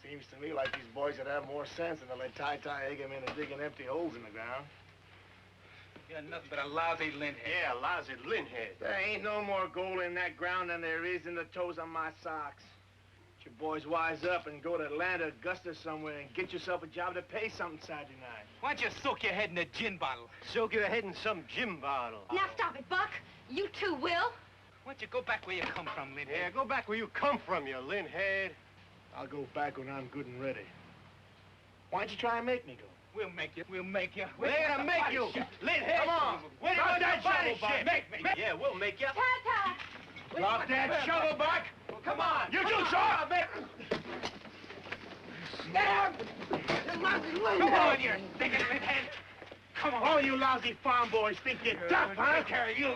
S16: Seems to me like these boys would have more sense than to let Ty egg him into digging empty holes in the ground.
S5: You're nothing but a lousy lint head.
S10: Yeah, lousy linthead.
S16: There ain't no more gold in that ground than there is in the toes on my socks. You boys wise up and go to Atlanta, Augusta somewhere and get yourself a job to pay something Saturday night.
S5: Why don't you soak your head in a gin bottle?
S10: Soak your head in some gin bottle.
S9: Now stop it, Buck. You too will.
S5: Why don't you go back where you come from, linthead?
S10: Yeah, go back where you come from, you linthead.
S16: I'll go back when I'm good and ready. Why don't you try and make me go?
S5: We'll make you. We'll make you.
S10: We're gonna make you. Linthead.
S16: Come on.
S10: Where
S16: Drop
S10: that shovel,
S16: shit.
S10: Buck? Make me. Yeah, we'll make you.
S9: Tata!
S16: Drop that shovel, Buck.
S10: Come on.
S16: You do, sir.
S5: Come on, you stinking linthead.
S16: Come on. All you lousy farm boys think you're tough, huh?
S5: Take care of you.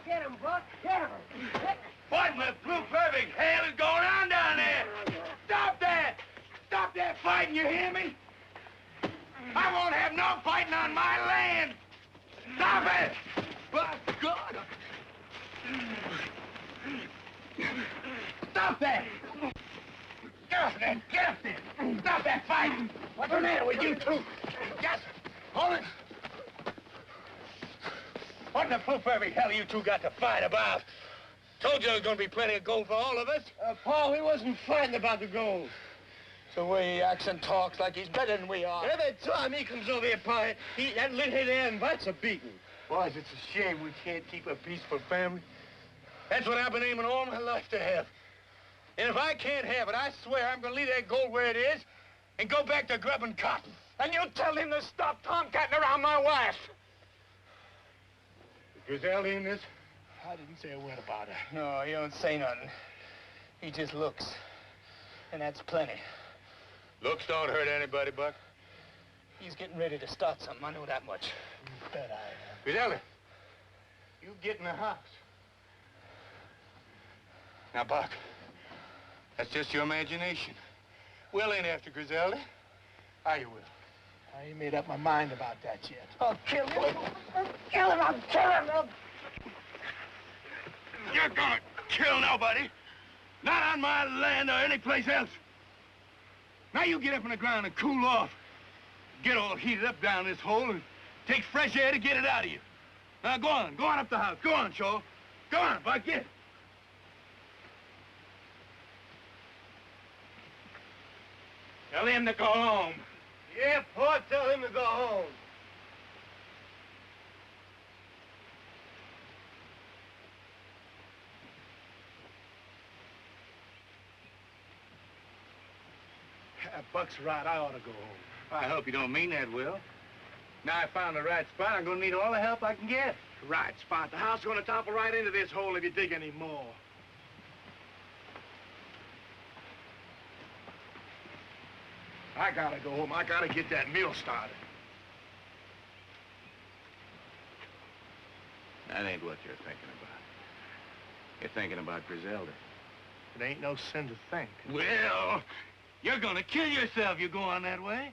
S4: Get him, Buck! Get him!
S8: What in the blue perfect hell is going on down there? Stop that! Stop that fighting, you hear me? I won't have no fighting on my land! Stop it! By God! Stop that! Get up there! Get up there! Stop that fighting! What's the matter with you two? Just hold it! What in the blue perfect hell you two got to fight about? Told you there was going to be plenty of gold for all of us.
S16: Paul, he wasn't fighting about the gold. It's the way he acts and talks like he's better than we are.
S10: Every time he comes over here, Pa, that linthead there invites a beating.
S16: Boys, it's a shame we can't keep a peaceful family.
S8: That's what I've been aiming all my life to have. And if I can't have it, I swear I'm going to leave that gold where it is and go back to grubbing cotton.
S16: And you tell him to stop tomcatting around my wife.
S8: Griselda in this?
S16: I didn't say a word about her.
S5: No, he don't say nothing. He just looks. And that's plenty.
S8: Looks don't hurt anybody, Buck.
S5: He's getting ready to start something, I know that much.
S16: You bet I am.
S8: Griselda, you get in the house. Now, Buck, that's just your imagination. We'll ain't after Griselda. I will.
S16: I ain't made up my mind about that yet.
S4: I'll kill him. I'll kill him. I'll kill him.
S8: You're gonna kill nobody. Not on my land or anyplace else. Now you get up on the ground and cool off. Get all heated up down this hole and take fresh air to get it out of you. Now go on up the house. Go on, Shaw. Go on, Buck, get it. Tell him to go home.
S16: Yeah, Port, tell him to go home. Buck's right. I ought to go home.
S8: I hope you don't mean that, Will. Now I found the right spot. I'm gonna need all the help I can get.
S16: Right spot. The house is gonna topple right into this hole if you dig any more. I gotta go home. I gotta get that mill started.
S15: That ain't what you're thinking about. You're thinking about Griselda.
S16: It ain't no sin to think.
S8: Well, you're gonna kill yourself you go on that way.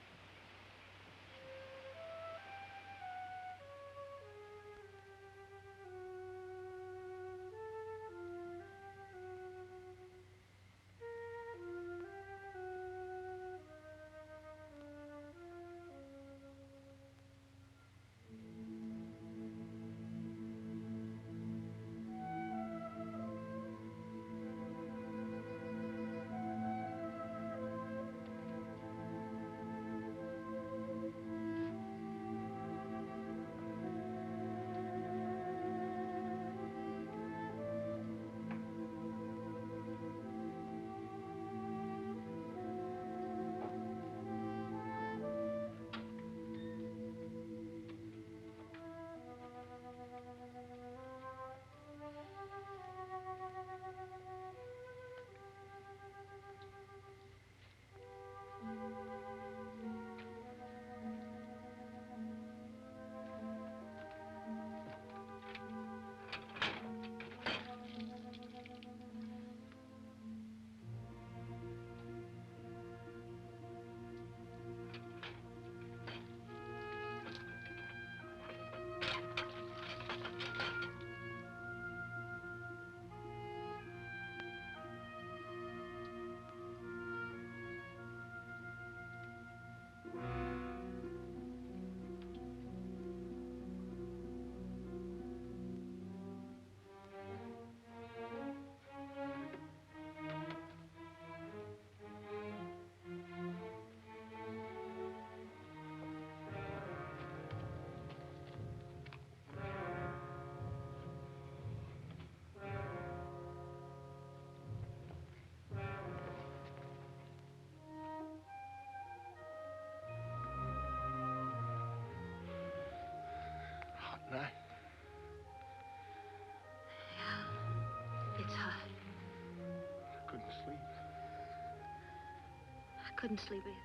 S16: Night.
S9: Yeah, it's hot.
S16: I couldn't sleep.
S9: I couldn't sleep either.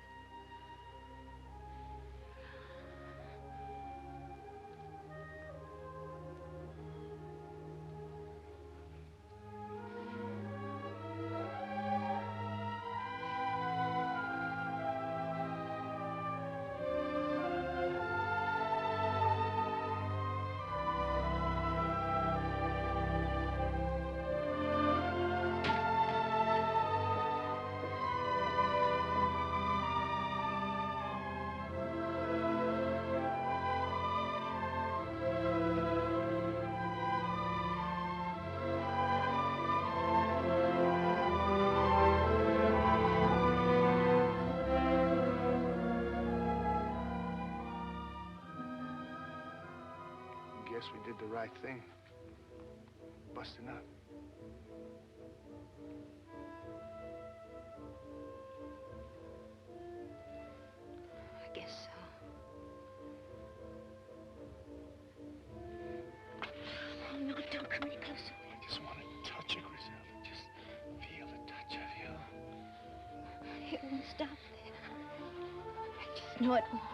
S16: Guess we did the right thing. Busting up.
S9: I guess so. Oh, no, don't come any closer.
S16: I just want to touch you, Griselda. Just feel the touch of you.
S9: It won't stop there. I just know it won't.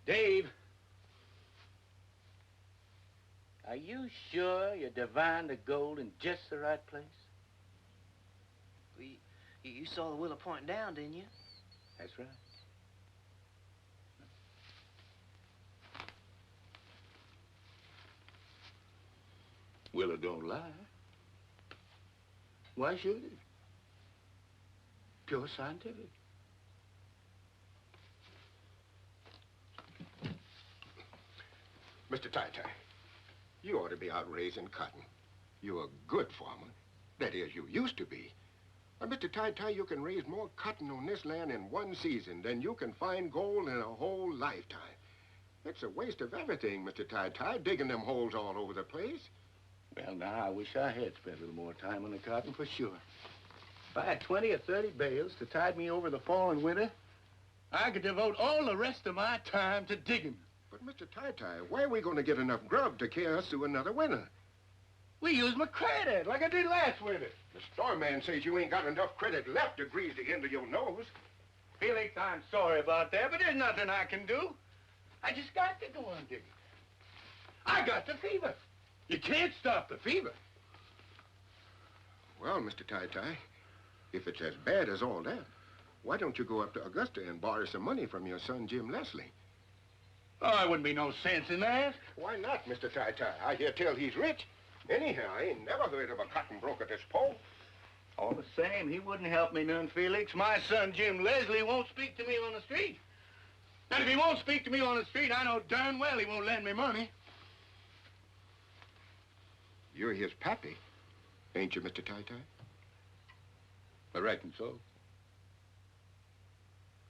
S15: Dave, are you sure you divined the gold in just the right place?
S17: You saw the willow pointing down, didn't you?
S15: That's right. Willow don't lie. Why should it? Pure scientific.
S14: Mr. Tai-Tai, you ought to be out raising cotton. You're a good farmer. That is, you used to be. Mr. Tai-Tai, you can raise more cotton on this land in one season than you can find gold in a whole lifetime. It's a waste of everything, Mr. Tai-Tai, digging them holes all over the place.
S15: Well, now, I wish I had spent a little more time on the cotton for sure. If I had 20 or 30 bales to tide me over the fall and winter, I could devote all the rest of my time to digging.
S14: But, Mr. Tai-Tai, where are we going to get enough grub to carry us through another winter?
S15: We use my credit like I did last winter.
S14: The store man says you ain't got enough credit left to grease the end of your nose.
S15: Felix, I'm sorry about that, but there's nothing I can do. I just got to go on digging. I got the fever. You can't stop the fever.
S14: Well, Mr. Tai-Tai, if it's as bad as all that, why don't you go up to Augusta and borrow some money from your son, Jim Leslie?
S15: Oh, there wouldn't be no sense in that.
S14: Why not, Mr. Tai-Tai? I hear tell he's rich. Anyhow, I ain't never heard of a cotton broker this pole.
S15: All the same, he wouldn't help me none, Felix. My son, Jim Leslie, won't speak to me on the street. And if he won't speak to me on the street, I know darn well he won't lend me money.
S14: You're his pappy, ain't you, Mr. Tai-Tai?
S15: I reckon so.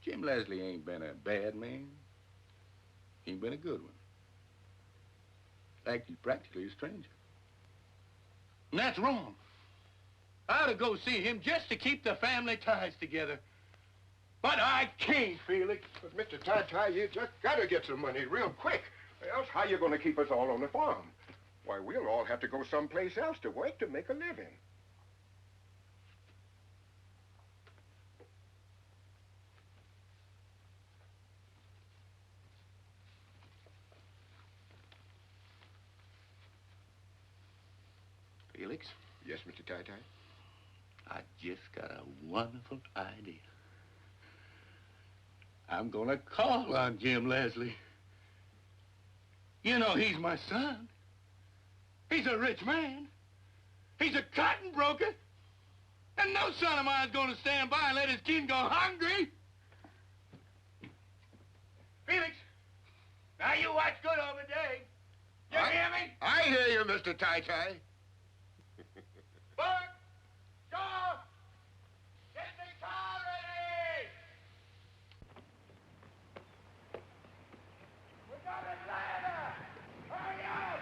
S15: Jim Leslie ain't been a bad man. He ain't been a good one. In fact, he's practically a stranger. And that's wrong. I ought to go see him just to keep the family ties together. But I can't, Felix.
S14: But, Mr. Tai-Tai, you just gotta get some money real quick. Else, how you gonna keep us all on the farm? Why, we'll all have to go someplace else to work to make a living.
S15: Felix?
S14: Yes, Mr. Tai-Tai?
S15: I just got a wonderful idea. I'm gonna call on Jim Leslie. You know, he's my son. He's a rich man. He's a cotton broker. And no son of mine's gonna stand by and let his kin go hungry. Felix, now you watch good over Dave. You hear me?
S14: I hear you, Mr. Tai-Tai.
S15: Buck! Shaw! Get the car ready! We got a ladder! Hurry up!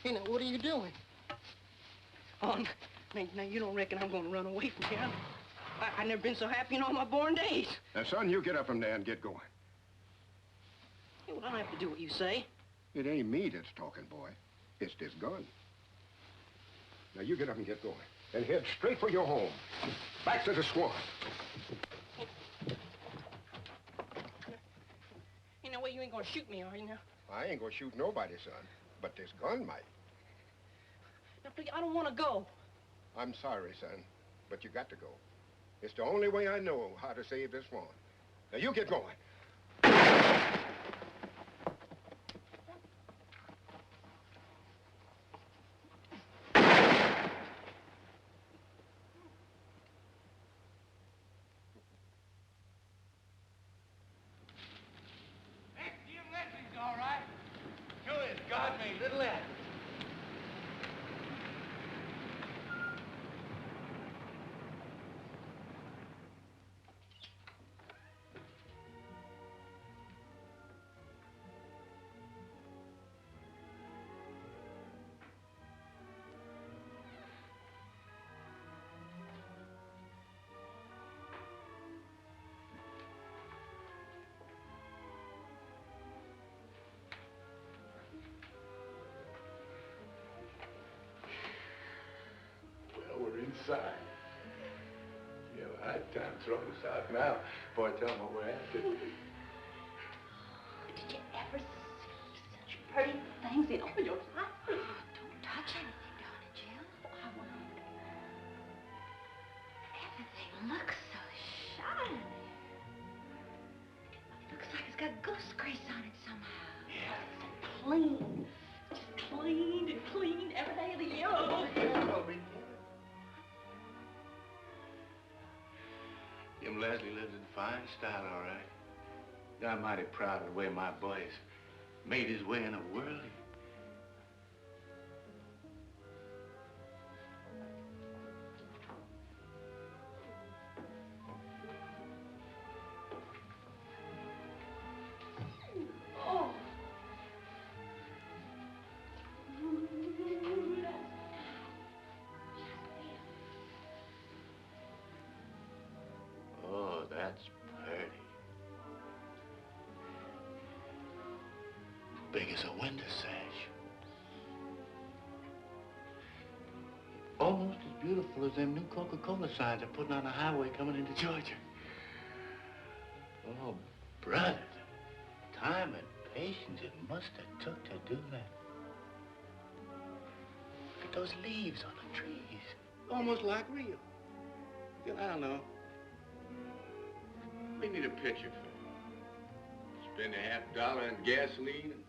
S4: Hey, now, what are you doing? Oh, now you don't reckon I'm gonna run away from here? I've never been so happy in all my born days.
S14: Now, son, you get up from there and get going.
S4: Hey, well, I don't have to do what you say.
S14: It ain't me that's talking, boy. It's this gun. Now, you get up and get going. And head straight for your home. Back to the swamp.
S4: Hey, no way you ain't gonna shoot me, are you now?
S14: I ain't gonna shoot nobody, son. But this gun might.
S4: Now, please, I don't want to go.
S14: I'm sorry, son, but you got to go. It's the only way I know how to save this farm. Now, you get going.
S15: Jim Leslie's all right. Sure is God made little Acre. inside. You have a hard time throwing us out now before I tell them what we're after.
S9: Did you ever see such pretty things in all your life? Don't touch anything, darling Jim. Oh, I won't. Everything looks so shiny. Looks like it's got goose grease on it somehow. Yeah. So clean. Just cleaned and cleaned every day of the year. Oh.
S15: Jim Leslie lives in fine style, all right. I'm mighty proud of the way my boy's made his way in the world.
S9: Oh.
S15: Oh, that's pretty. Big as a window sash. Almost as beautiful as them new Coca-Cola signs they're putting on the highway coming into Georgia. Oh, brother, the time and patience it must have took to do that. Look at those leaves on the trees. Almost like real. Well, I don't know. We need a picture for it. Spend $50 on gasoline and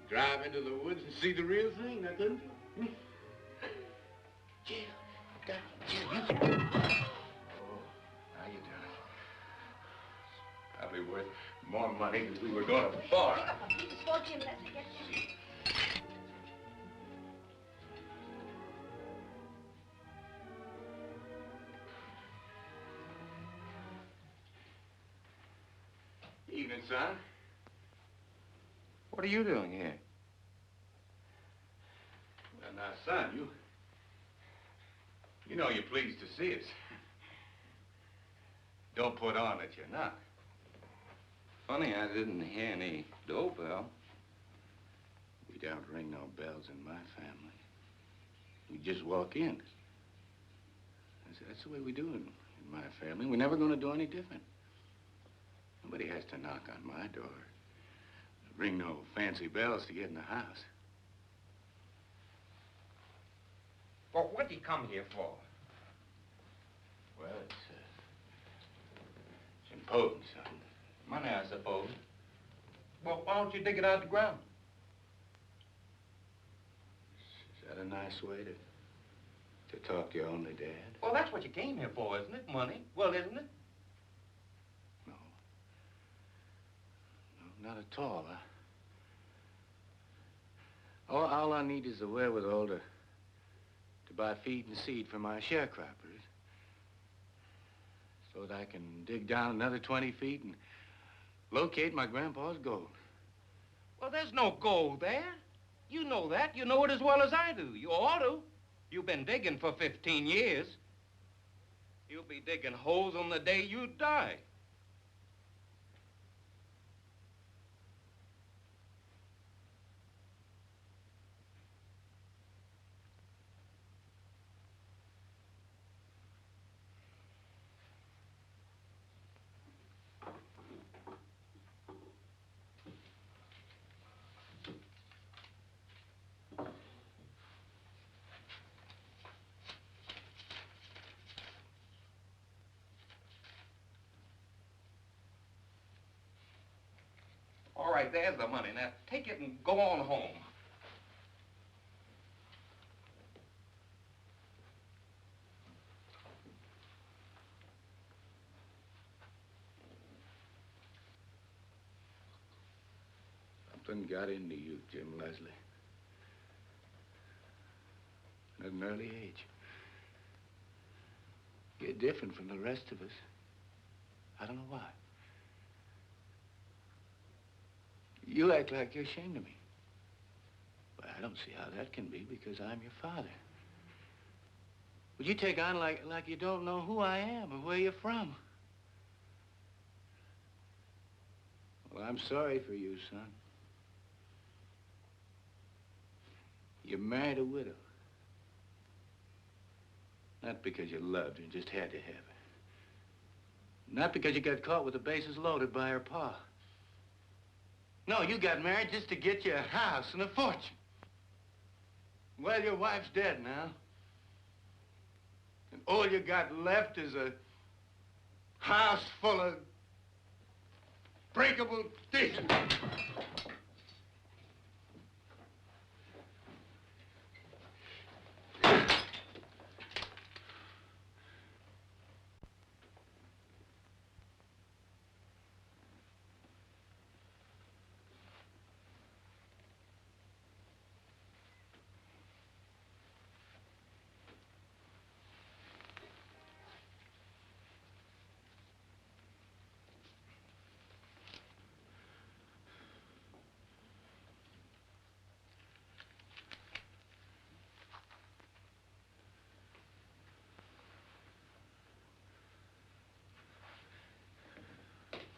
S15: drive into the woods and see the real thing, now couldn't you? Jill, Jill, you... Oh, how you doing? Probably worth more money than we were going to borrow.
S9: Pick up a piece of sport, Jim. Let's get you.
S15: Evening, son. What are you doing here? Well, now, son, you know you're pleased to see us. Don't put on that you're not.
S11: Funny, I didn't hear any doorbell.
S15: We don't ring no bells in my family. We just walk in. That's the way we do it in my family. We're never going to do any different. Nobody has to knock on my door. Ring no fancy bells to get in the house.
S12: Well, what did he come here for?
S15: Well, it's important, son.
S12: Money, I suppose. Well, why don't you dig it out of the ground?
S15: Is that a nice way to talk to your only dad?
S12: Well, that's what you came here for, isn't it? Money. Well, isn't it?
S15: No, not at all. All I need is the wherewithal to buy feed and seed for my sharecroppers, so that I can dig down another 20 feet and locate my grandpa's gold.
S12: Well, there's no gold there. You know that. You know it as well as I do. You ought to. You've been digging for 15 years. You'll be digging holes on the day you die. All right, there's the money. Now, take it and go on home.
S15: Something got into you, Jim Leslie. At an early age. You're different from the rest of us. I don't know why. You act like you're ashamed of me. But I don't see how that can be, because I'm your father. Would you take on like you don't know who I am or where you're from? Well, I'm sorry for you, son. You married a widow. Not because you loved her and just had to have her. Not because you got caught with the bases loaded by her pa. No, you got married just to get you a house and a fortune. Well, your wife's dead now. And all you got left is a house full of breakable dishes.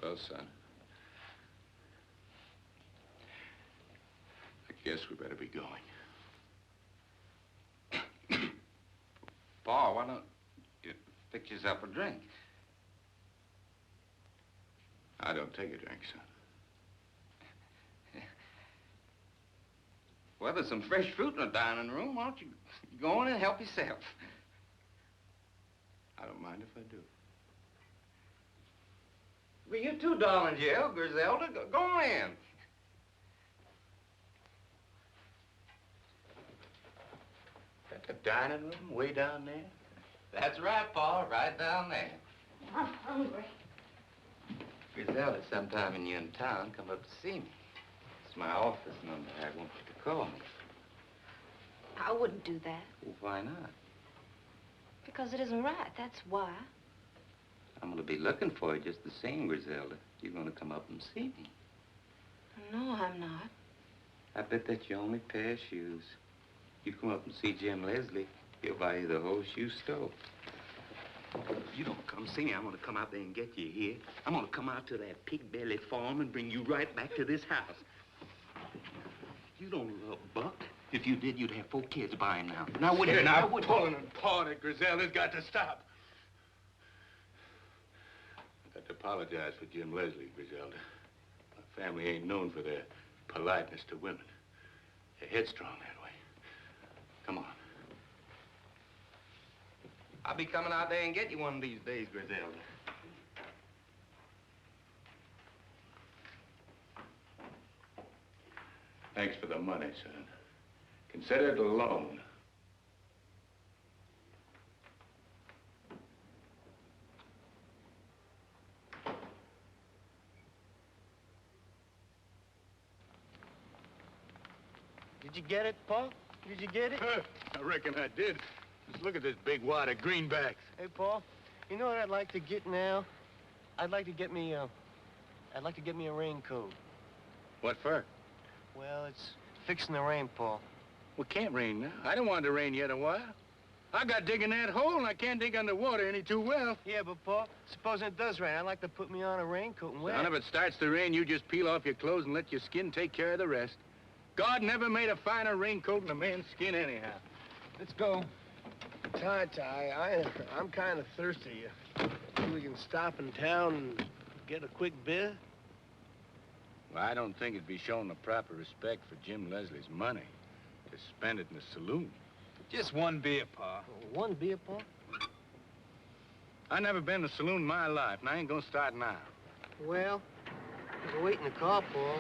S15: Well, son, I guess we better be going.
S11: Pa, why don't you fix yourself a drink?
S15: I don't take a drink, son.
S11: Well, there's some fresh fruit in the dining room. Why don't you go in and help yourself?
S15: I don't mind if I do.
S11: Well, you too, darling Jill, Griselda. Go on in.
S15: At the dining room way down there?
S11: That's right, Pa, right down there.
S18: I'm hungry.
S11: Griselda, sometime when you're in town, come up to see me. It's my office number. I want you to call me.
S6: I wouldn't do that.
S11: Well, why not?
S6: Because it isn't right, that's why.
S11: I'm going to be looking for you just the same, Griselda. You're going to come up and see me.
S6: No, I'm not.
S11: I bet that's your only pair of shoes. You come up and see Jim Leslie, he'll buy you the whole shoe store. If you don't come see me, I'm going to come out there and get you here. I'm going to come out to that pig belly farm and bring you right back to this house. You don't love Buck. If you did, you'd have 4 kids by him now. Now, wouldn't you? Now, wouldn't you?
S15: Pulling and pawing at Griselda's got to stop. I got to apologize for Jim Leslie, Griselda. My family ain't known for their politeness to women. They're headstrong that way. Come on.
S11: I'll be coming out there and get you one of these days, Griselda.
S15: Thanks for the money, son. Consider it a loan.
S4: Did you get it, Paul? Did you get it?
S3: I reckon I did. Just look at this big wad of greenbacks.
S4: Hey, Paul, you know what I'd like to get now? I'd like to get me a raincoat.
S3: What for?
S4: Well, it's fixing the rain, Paul.
S3: Well, it can't rain now. I don't want it to rain yet a while. I got digging that hole, and I can't dig underwater any too well.
S4: Yeah, but, Paul, supposing it does rain, I'd like to put me on a raincoat and wear
S3: Son,
S4: it.
S3: if it starts to rain, you just peel off your clothes and let your skin take care of the rest. God never made a finer raincoat than a man's skin anyhow.
S4: Let's go. Ty, I'm kind of thirsty. Think we can stop in town and get a quick beer?
S3: Well, I don't think it'd be showing the proper respect for Jim Leslie's money to spend it in the saloon.
S5: Just one beer, Pa.
S4: One beer, Paul?
S3: I never been to a saloon in my life, and I ain't gonna start now.
S4: Well, you can wait in the car, Paul.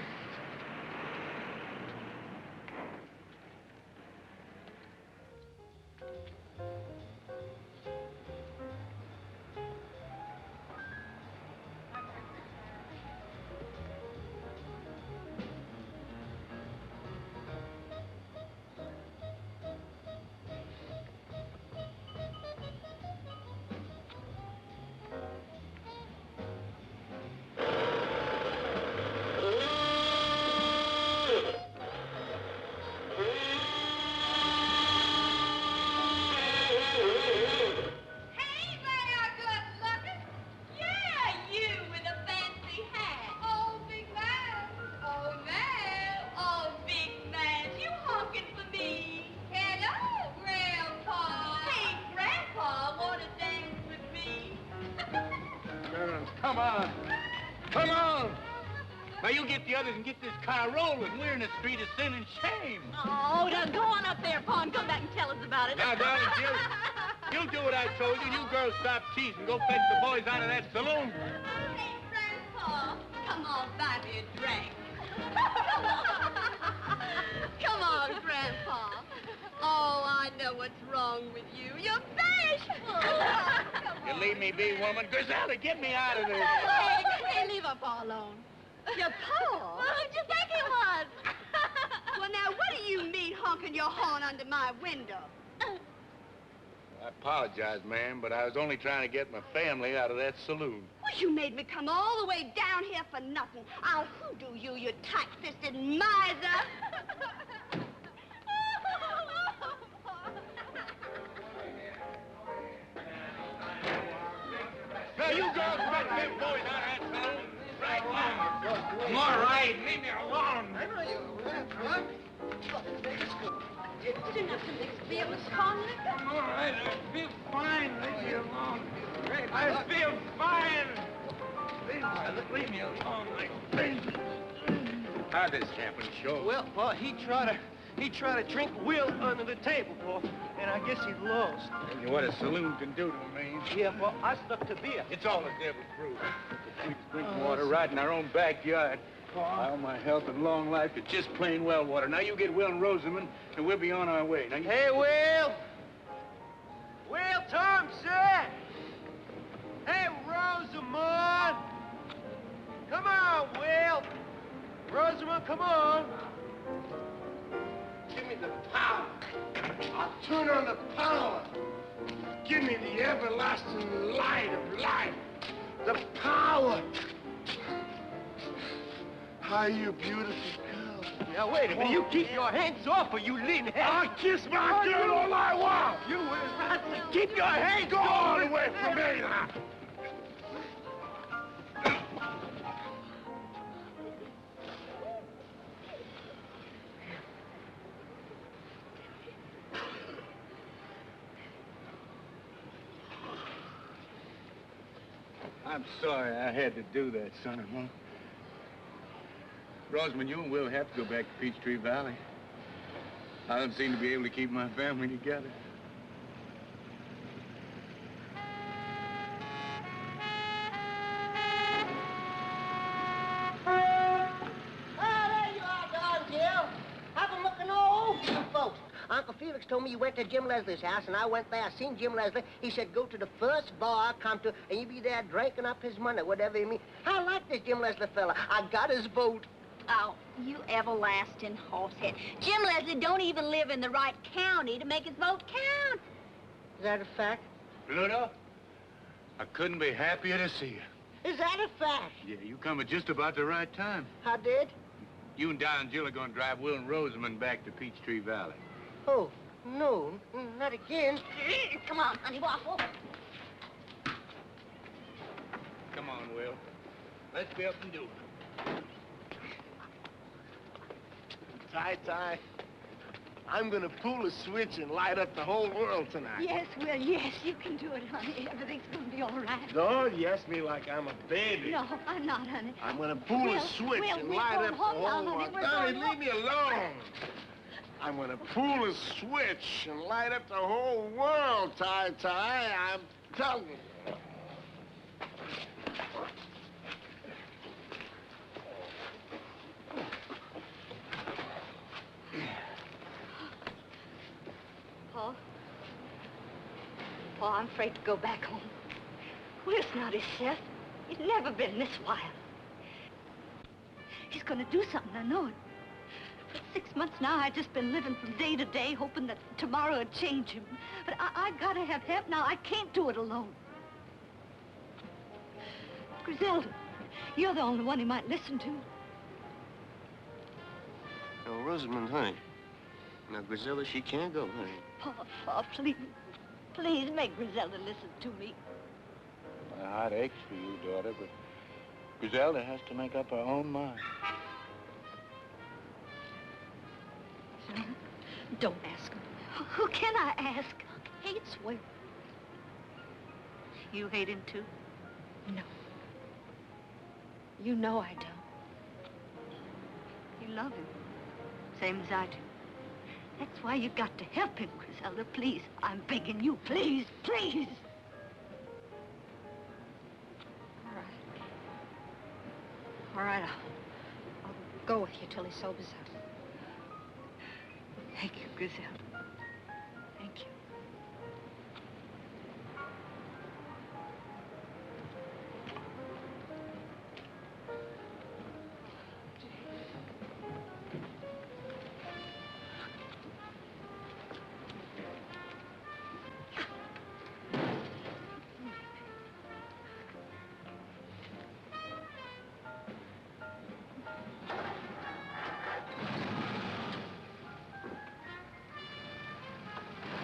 S15: Come on. Come on. Now, you get the others and get this car rolling. We're in the street of sin and shame.
S6: Oh, now go on up there, Pa, and come back and tell us about it.
S15: Now, darling, you do what I told you. You girls stop teasing. Go fetch the boys out of that saloon.
S6: Hey, Grandpa, come on, buy me a drink. Come on, Grandpa. Oh, I know what's wrong with you. You're bashful.
S15: You leave me be, woman. Griselda, get me out of this.
S6: Hey, leave our Pa alone. Your Pa? Well, who'd you think he was?
S9: Well, now, what do you mean honking your horn under my window?
S15: I apologize, ma'am, but I was only trying to get my family out of that saloon.
S9: Well, you made me come all the way down here for nothing. I'll hoodoo you, you tight-fisted miser.
S15: Now, you girls fetch them boys out of that saloon right now.
S12: I'm all right. Leave me alone.
S4: I know you will, huh?
S6: Didn't have to mix beer with strong liquor.
S12: I'm all right. I feel fine. Leave me alone. I feel fine. Leave me alone.
S15: How'd this happen, Shaw?
S4: Well, Pa, he tried to drink Will under the table, Pa, and I guess he lost.
S15: What a saloon can do to a man.
S4: Yeah, Pa, I stuck to beer.
S15: It's all the devil's brew. We drink water right in our own backyard. All my health and long life is just plain well water. Now you get Will and Rosamond, and we'll be on our way. Now you...
S4: Hey, Will! Will Thompson! Hey, Rosamond! Come on, Will! Rosamond, come on!
S13: Give me the power. I'll turn on the power. Give me the everlasting light of life. The power. How you beautiful girl.
S4: Now, wait a minute. You keep your hands off or you lean head.
S13: I'll kiss my girl all I want.
S4: You will not keep your hands
S13: Go all the way from me now.
S15: I'm sorry I had to do that, son-in-law. Rosamond, you and Will have to go back to Peachtree Valley. I don't seem to be able to keep my family together.
S4: There you are, Don Jill. I've been looking all over you folks. Uncle Felix told me you went to Jim Leslie's house, and I went there. I seen Jim Leslie. He said, go to the first bar I come to, and you be there drinking up his money, whatever you mean. I like this Jim Leslie fella. I got his vote.
S18: Oh, you everlasting horsehead. Jim Leslie don't even live in the right county to make his vote count.
S4: Is that a fact?
S15: Pluto, I couldn't be happier to see you.
S4: Is that a fact?
S15: Yeah, you come at just about the right time.
S4: I did?
S15: You and Don and Jill are going to drive Will and Rosamond back to Peachtree Valley.
S4: Oh, no, not again.
S18: Come on, honey waffle.
S15: Come on, Will. Let's be up and do it.
S13: Ty, I'm gonna pull a switch and light up the whole world tonight.
S9: Yes, Will, yes, you can do it, honey. Everything's gonna be all right.
S13: Don't yes me like I'm a baby.
S9: No, I'm not, honey.
S13: I'm gonna pull
S9: Will,
S13: a switch
S9: Will,
S13: and
S9: we're
S13: light
S9: going
S13: up the
S9: home
S13: whole
S9: now, honey.
S13: world.
S9: We're
S13: Hey,
S9: going
S13: leave me alone. I'm gonna pull a switch and light up the whole world, Ty. I'm telling you.
S9: Paul, I'm afraid to go back home. Will's not himself. He's never been this wild. He's gonna do something, I know it. For 6 months now, I've just been living from day to day, hoping that tomorrow would change him. But I gotta have help now. I can't do it alone. Griselda, you're the only one he might listen to.
S4: Oh, Rosamond, honey. Now, Griselda, she can't go, honey.
S9: Paul, please. Please make Griselda listen to me.
S15: My heart aches for you, daughter, but Griselda has to make up her own mind.
S9: Don't ask him. Who can I ask? Hates Will. You hate him, too? No. You know I don't. You love him, same as I do. That's why you got to help him, Griselda. Please, I'm begging you. Please, please. All right, I'll go with you till he sobers up. Thank you, Griselda. Thank you.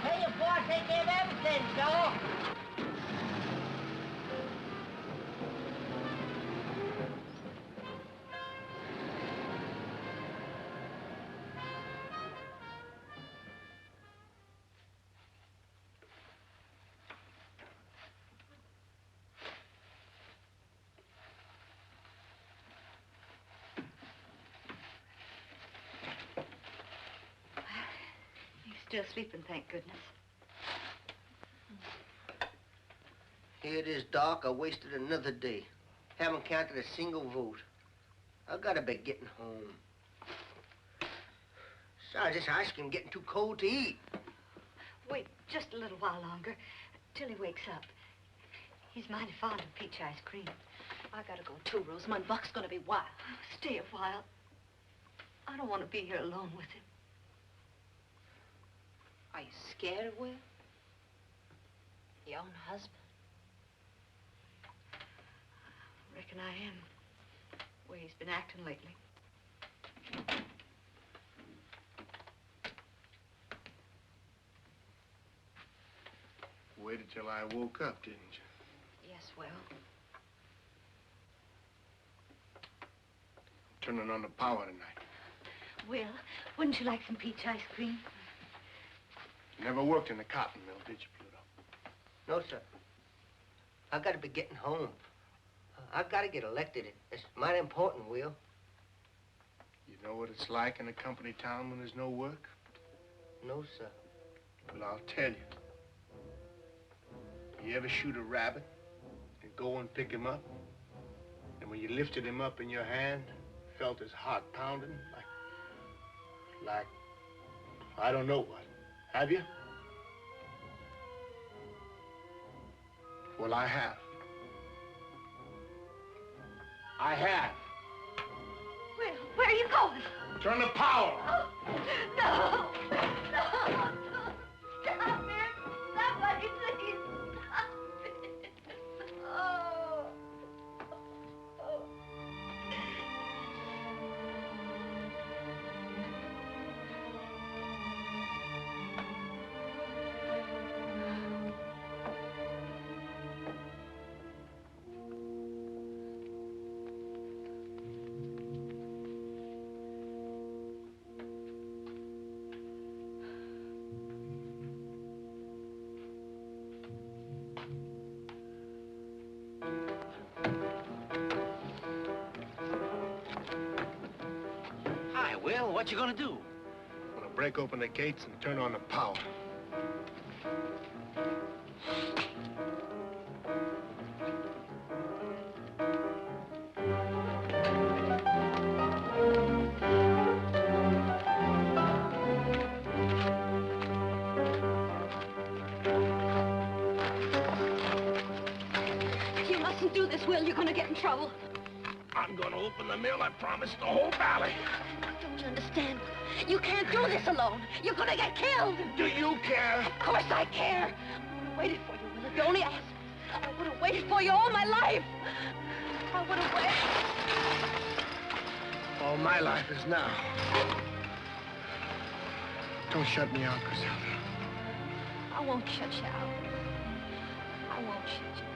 S4: Hey, your boss take care of everything, fella.
S9: He's still sleeping, thank goodness.
S4: Here it is, Doc. I wasted another day. Haven't counted a single vote. I gotta be getting home. Besides, this ice cream getting too cold to eat.
S9: Wait just a little while longer, till he wakes up. He's mighty fond of peach ice cream.
S6: I gotta go too, Rosamund. Buck's gonna be wild.
S9: Stay a while. I don't want to be here alone with him.
S6: Are you scared of Will? Your own husband?
S9: Reckon I am. The way he's been acting lately.
S13: Waited till I woke up, didn't you?
S6: Yes, Will.
S13: Turning on the power tonight.
S9: Will, wouldn't you like some peach ice cream?
S13: You never worked in the cotton mill, did you, Pluto?
S4: No, sir. I gotta be getting home. I gotta get elected. It's mighty important, Will.
S13: You know what it's like in a company town when there's no work?
S4: No, sir.
S13: Well, I'll tell you. You ever shoot a rabbit and go and pick him up? And when you lifted him up in your hand, felt his heart pounding like, I don't know what. Have you? Well, I have. I have.
S9: Will, where are you going?
S13: Turn the power.
S9: Oh, no! No! Stop it! Somebody, please stop it! Oh! Oh!
S19: Hi, Will. What you gonna do?
S13: I'm gonna break open the gates and turn on the power.
S9: You mustn't do this, Will. You're gonna get in trouble.
S13: I'm gonna open the mill, I promise, the whole valley.
S9: I don't understand. You can't do this alone. You're gonna get killed.
S13: Do you care?
S9: Of course I care. I would have waited for you, Will, if you only asked. I would have waited for you all my life. I would have waited.
S13: All my life is now. Don't shut me out, Griselda.
S9: I won't shut you out. I won't shut you out.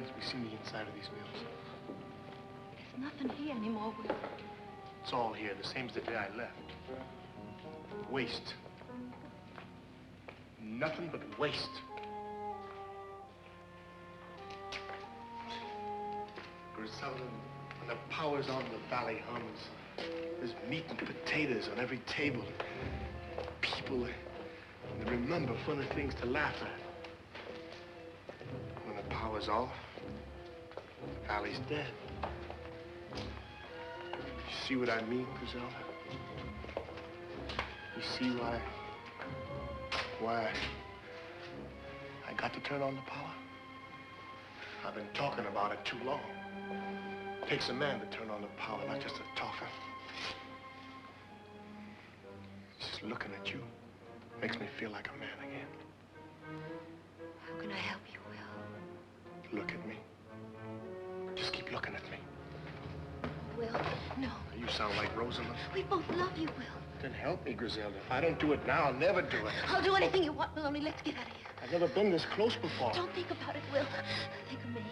S16: since we seen the inside of these mills?
S9: There's nothing here anymore, Will.
S16: It's all here, the same as the day I left. Waste. Nothing but waste. Griselda, when the power's on, the valley hums. There's meat and potatoes on every table. People, they remember funny things to laugh at. When the power's off, the valley's dead. You see what I mean, Griselda? You see why I got to turn on the power? I've been talking about it too long. It takes a man to turn on the power, not just a talker. Just looking at you makes me feel like a man again.
S9: How can I help you, Will?
S16: Look at me. Just keep looking at me.
S9: Will, no.
S16: You sound like Rosamond.
S9: We both love you, Will.
S16: Then help me, Griselda. If I don't do it now, I'll never do it.
S9: I'll do anything you want, Will, only let's get out of here.
S16: I've never been this close before.
S9: Don't think about it, Will. Think of me.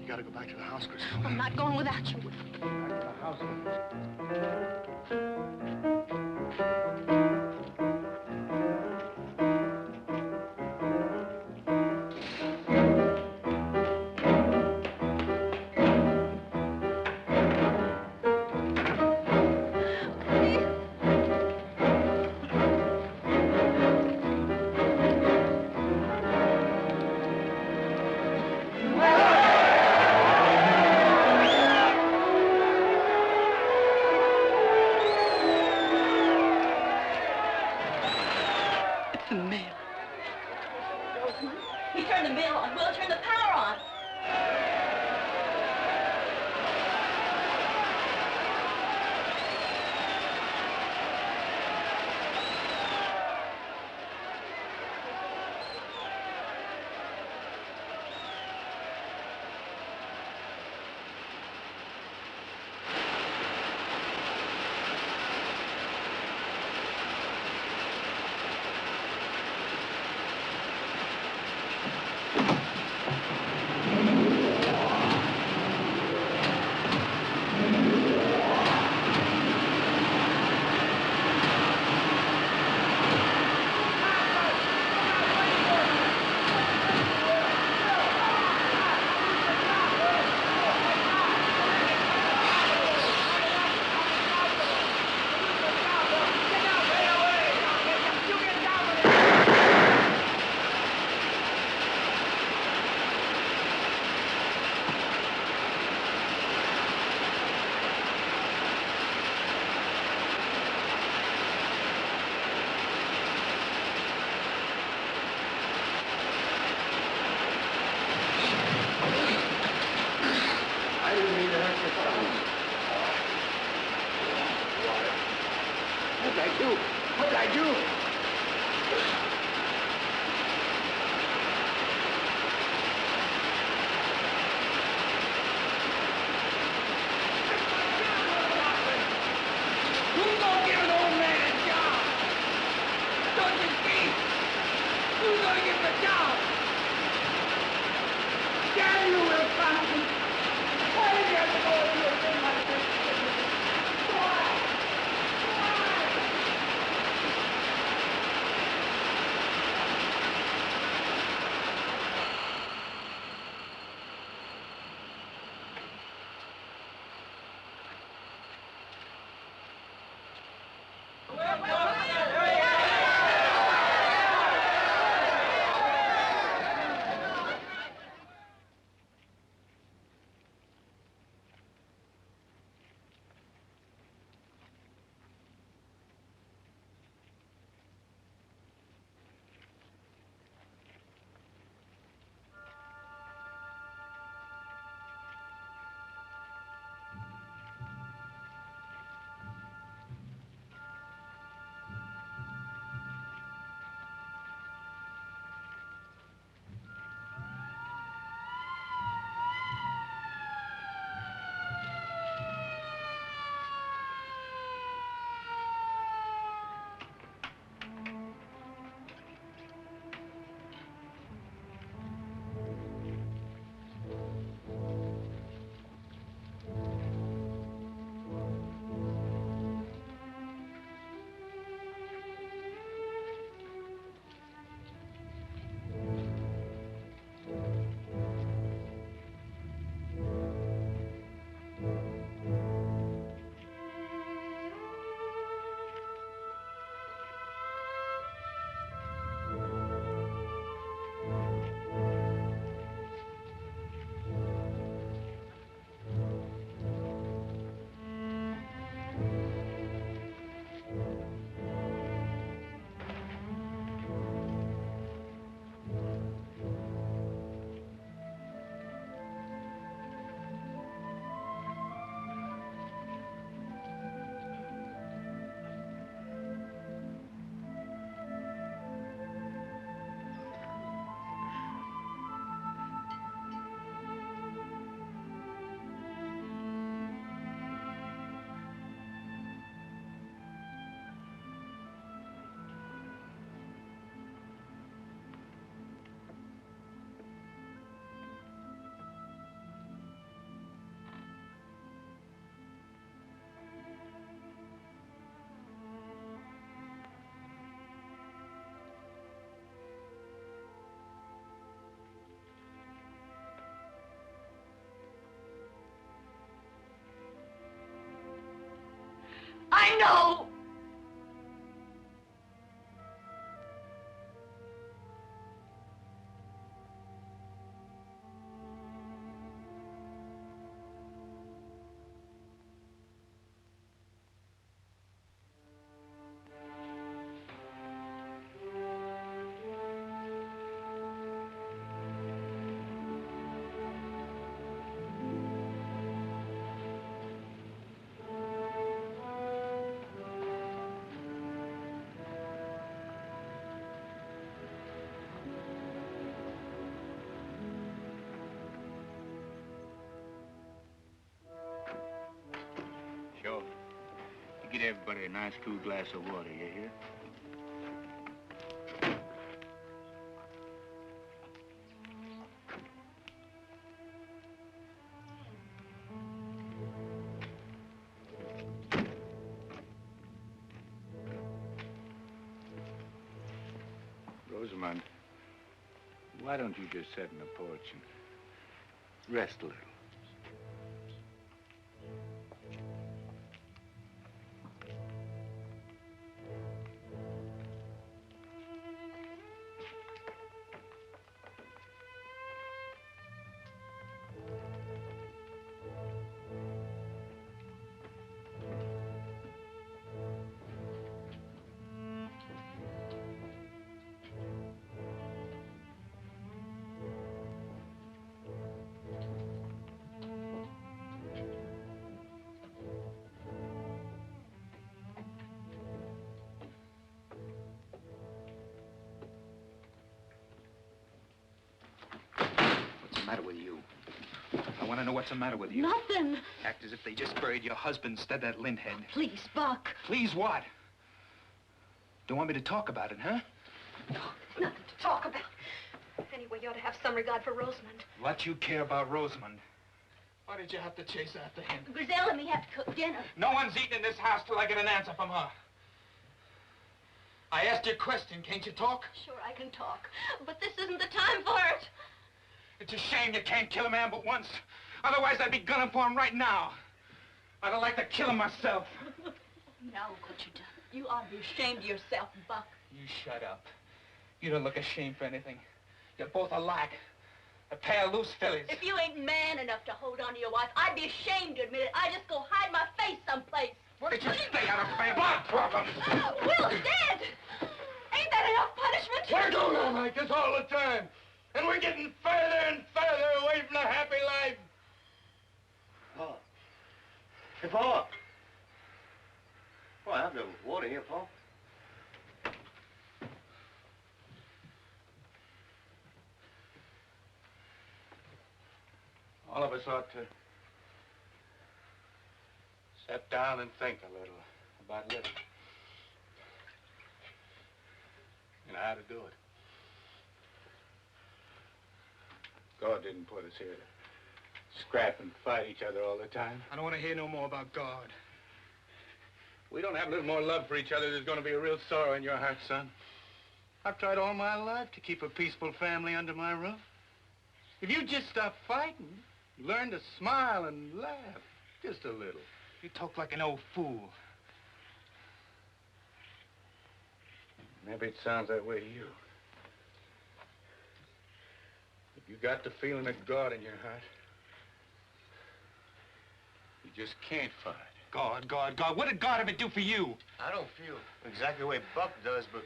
S16: You gotta go back to the house, Griselda.
S9: I'm not going without you, Will.
S16: Back to the house.
S9: The mill. He turned the mill on. Will turn the power on.
S13: What did I do? What did I do?
S2: down! There you will find me! Why did you have to go into a thing like this? Why?
S9: I know!
S15: Sure. You get everybody a nice cool glass of water, you hear? Rosamond, why don't you just sit in the porch and rest a little?
S12: What's the matter with you? I want to know what's the matter with you.
S9: Nothing.
S12: Act as if they just buried your husband instead of that linthead.
S9: Please, Buck.
S12: Please what? Don't want me to talk about it, huh?
S9: Nothing to talk about. Anyway, you ought to have some regard for Rosamond.
S7: What you care about Rosamond? Why did you have to chase after him?
S9: Griselda and me have to cook dinner.
S7: No one's eating in this house till I get an answer from her. I asked you a question. Can't you talk?
S9: Sure, I can talk, but this isn't the time for it.
S7: It's a shame you can't kill a man but once. Otherwise, I'd be gunning for him right now. I'd have liked to kill him myself.
S9: Now look what you done. You ought to be ashamed of yourself, Buck.
S7: You shut up. You don't look ashamed for anything. You're both alike. A pair of loose fillies.
S9: If you ain't man enough to hold on to your wife, I'd be ashamed to admit it. I'd just go hide my face someplace.
S7: Why don't you stay out of family blood problems?
S9: Will's dead. Ain't that enough punishment?
S13: We're going on like this all the time. And we're getting further and further away from a happy life.
S10: Paul. Hey, Paul. Boy, I've no water here, Paul.
S15: All of us ought to sit down and think a little about living. And how to do it. God didn't put us here to scrap and fight each other all the time.
S7: I don't want to hear no more about God.
S15: If we don't have a little more love for each other, there's going to be a real sorrow in your heart, son. I've tried all my life to keep a peaceful family under my roof. If you just stop fighting, learn to smile and laugh, just a little.
S7: You talk like an old fool.
S15: Maybe it sounds that way to you. But you got the feeling of God in your heart. You just can't fight.
S7: God, God, God. What did God ever do for you?
S10: I don't feel exactly the way Buck does, but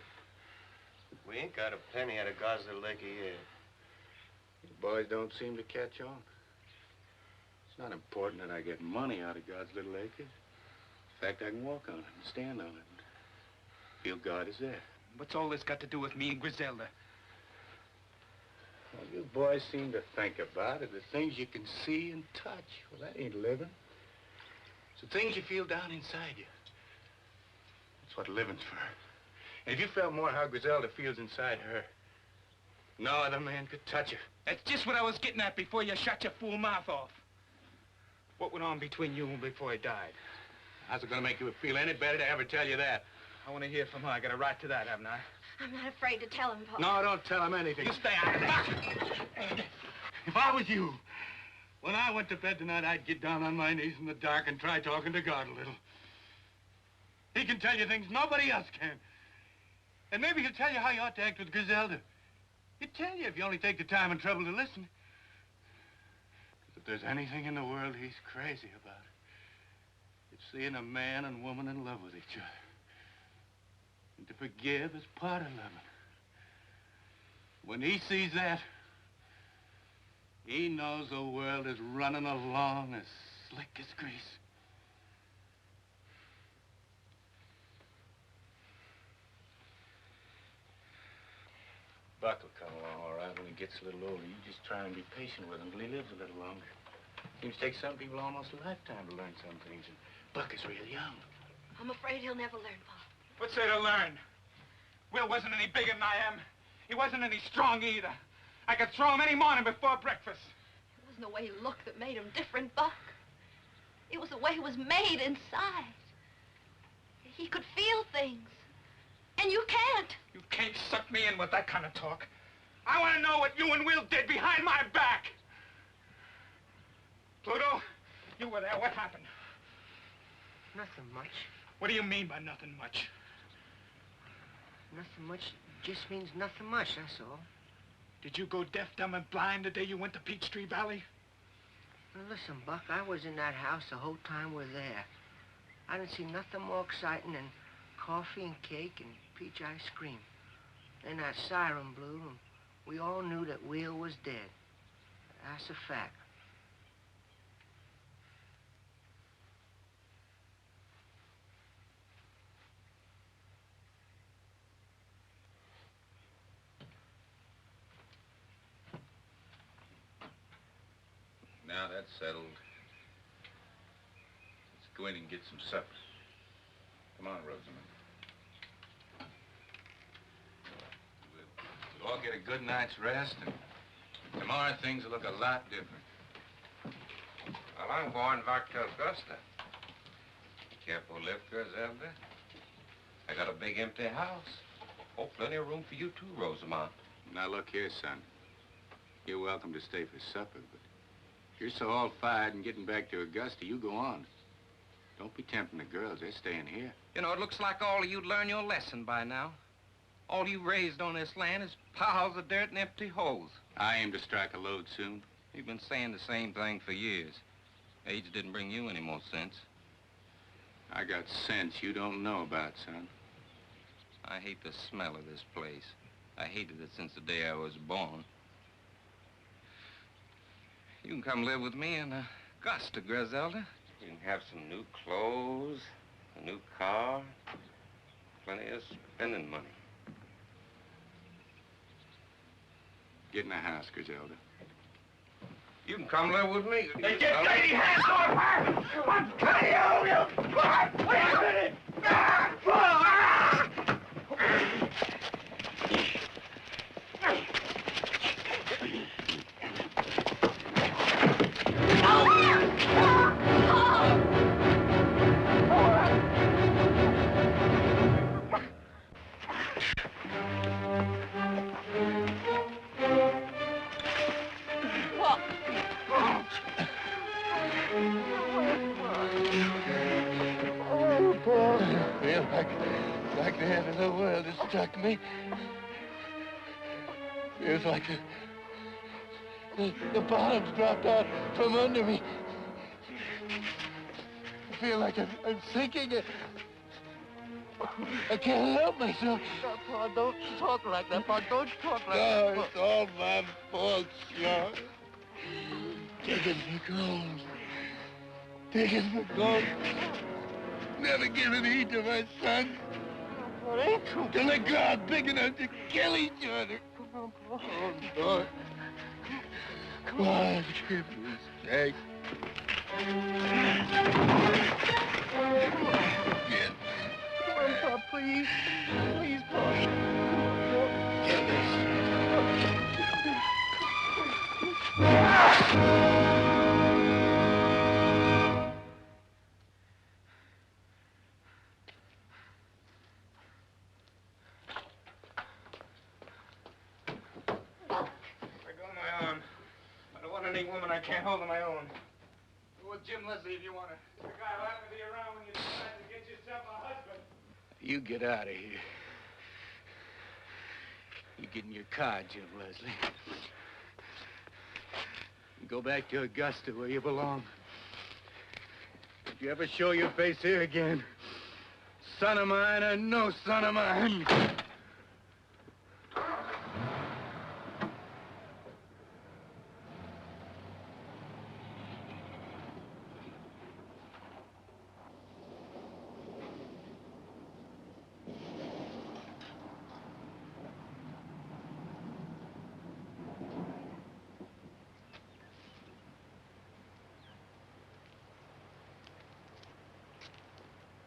S10: we ain't got a penny out of God's little acre yet.
S15: You boys don't seem to catch on. It's not important that I get money out of God's little acres. In fact, I can walk on it and stand on it and feel God is there.
S7: What's all this got to do with me and Griselda?
S15: Well, you boys seem to think about it. The things you can see and touch. Well, that ain't living. It's the things you feel down inside you. That's what living's for. And if you felt more how Griselda feels inside her, no other man could touch her.
S7: That's just what I was getting at before you shut your fool mouth off. What went on between you and before he died?
S15: How's it going to make you feel any better to ever tell you that?
S7: I want to hear from her. I got a right to that, haven't I?
S9: I'm not afraid to tell him, Paul.
S15: No, don't tell him anything.
S7: You stay out of this.
S15: If I was you, when I went to bed tonight, I'd get down on my knees in the dark and try talking to God a little. He can tell you things nobody else can. And maybe he'll tell you how you ought to act with Griselda. He'd tell you if you only take the time and trouble to listen. If there's anything in the world he's crazy about, it's seeing a man and woman in love with each other. And to forgive is part of loving. When he sees that, he knows the world is running along as slick as grease. Buck will come along all right when he gets a little older. You just try and be patient with him till he lives a little longer. Seems to take some people almost a lifetime to learn some things, and Buck is real young.
S9: I'm afraid he'll never learn, Paul.
S7: What's there to learn? Will wasn't any bigger than I am. He wasn't any strong either. I could throw him any morning before breakfast.
S9: It wasn't the way he looked that made him different, Buck. It was the way he was made inside. He could feel things. And you can't.
S7: You can't suck me in with that kind of talk. I want to know what you and Will did behind my back. Pluto, you were there. What happened?
S4: Nothing much.
S7: What do you mean by nothing much?
S4: Nothing much just means nothing much, that's all.
S7: Did you go deaf, dumb, and blind the day you went to Peachtree Valley?
S4: Now, listen, Buck, I was in that house the whole time we're there. I didn't see nothing more exciting than coffee and cake and peach ice cream. Then that siren blew, and we all knew that Will was dead. That's a fact.
S15: Now that's settled. Let's go in and get some supper. Come on, Rosamond. We'll all get a good night's rest, and tomorrow things will look a lot different.
S10: Well, I'm going back to Augusta. Careful lift, Griselda. I got a big empty house. Oh, plenty of room for you too, Rosamond.
S11: Now, look here, son. You're welcome to stay for supper, but if you're so all fired and getting back to Augusta, you go on. Don't be tempting the girls. They're staying here.
S12: You know, it looks like all of you'd learn your lesson by now. All you raised on this land is piles of dirt and empty holes.
S11: I aim to strike a lode soon.
S12: You've been saying the same thing for years. Age didn't bring you any more sense.
S11: I got sense you don't know about, son.
S12: I hate the smell of this place. I hated it since the day I was born. You can come live with me in Augusta, Griselda.
S10: You can have some new clothes, a new car, plenty of spending money.
S11: Get in the house, Griselda.
S10: You can come live with me.
S2: Hey, get lady hands on her! I'm cutting you! Wait a minute!
S13: Like the end of the world has struck me. Feels like the bottom's dropped out from under me. I feel like I'm sinking. I can't help myself.
S4: Pa, don't talk like that, Pa. Don't talk like
S13: No,
S4: that.
S13: it's all my fault, Sean. Taking me gold. Taking me gold. Never giving heed to my son.
S4: It ain't true.
S13: Till they grow out big enough to kill each other. Oh, Lord. Come on, give me strength.
S4: Come on, Pa, please. Please, Pa.
S7: Any woman I can't hold on my own. Go with Jim Leslie if you want to. The guy will have to be around when you decide to get yourself a husband.
S13: You get out of here. You get in your car, Jim Leslie. And go back to Augusta where you belong. If you ever show your face here again, son of mine or no son of mine.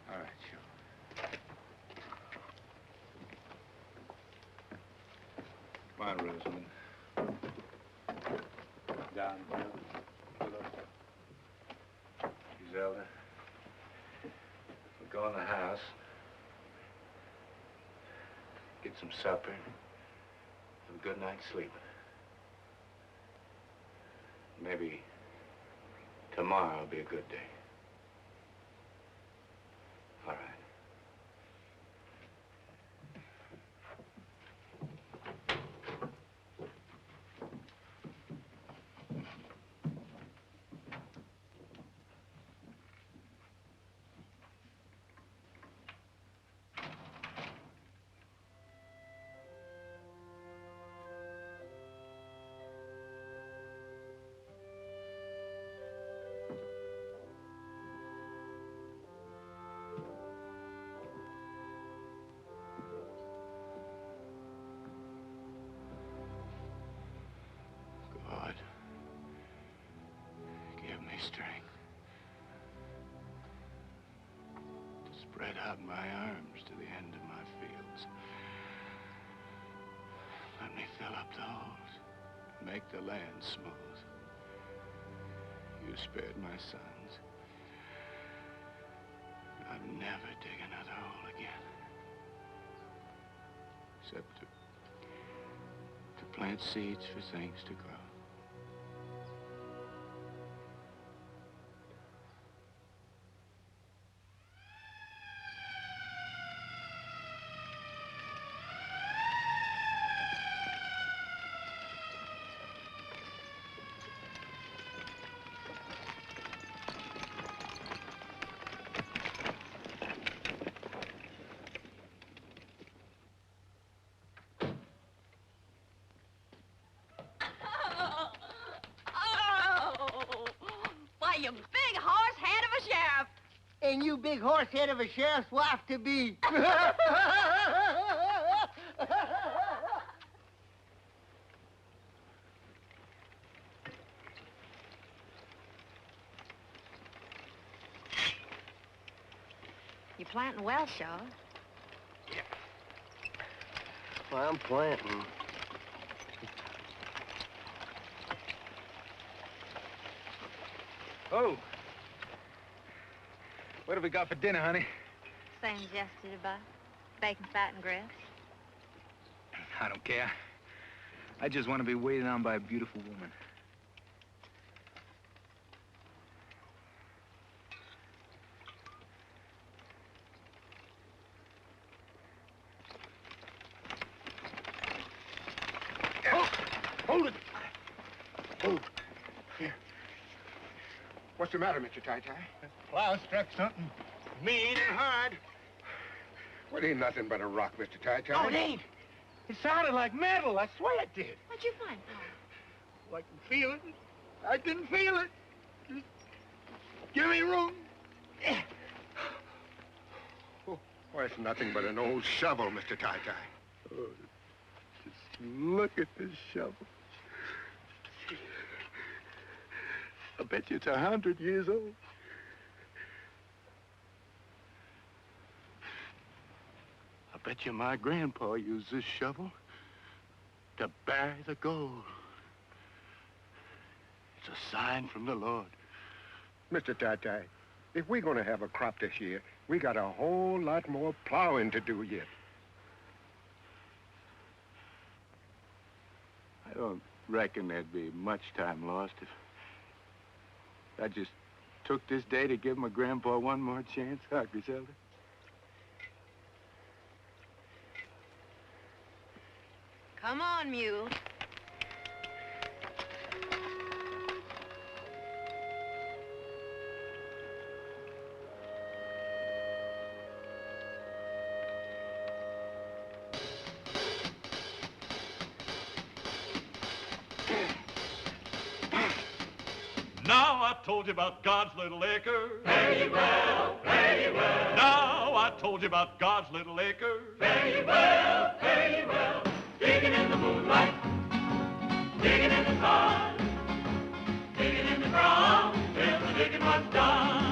S13: All right, sure. Come on, Rosamond. Down, below. Griselda. We'll go in the house. Get some supper. Have a good night's sleep. Maybe tomorrow will be a good day. All right. God, give me strength to spread out my arms to the end of my fields.
S15: Let me fill up the holes, make the land smooth. You spared my sons. I'd never dig another hole again. Except to plant seeds for things to grow.
S9: Why, you big horse head of a sheriff.
S4: And you big horse head of a sheriff's wife to be.
S9: You're planting well, Shaw.
S4: Well, I'm planting.
S5: Oh. What have we got for dinner, honey?
S6: Same as yesterday, Bud. Bacon, fat, and grits.
S5: I don't care. I just want to be waited on by a beautiful woman.
S14: Hold it! Hold. Here. What's the matter, Mr. Ty-Ty?
S13: Plow struck something mean and hard.
S14: Well, it ain't nothing but a rock, Mr. Ty-Ty.
S13: No, it ain't. It sounded like metal. I swear it did.
S6: What'd you find, Paul?
S13: I can feel it. I can feel it. Just give me room.
S14: Oh, it's nothing but an old shovel, Mr. Ty-Ty.
S15: Oh, just look at this shovel. I bet you it's 100 years old. I bet you my grandpa used this shovel to bury the gold. It's a sign from the Lord.
S14: Mr. Ty-Ty, if we're going to have a crop this year, we got a whole lot more plowing to do yet.
S15: I don't reckon there'd be much time lost if I just took this day to give my grandpa one more chance, huh, Griselda?
S6: Come on, mule.
S1: Now I told you about God's little acre.
S2: Fare ye well, fare ye well.
S1: Now I told you about God's little acre.
S2: Fare ye well, fare ye well. Digging in the moonlight, digging in the sun, digging in the ground till the digging was done.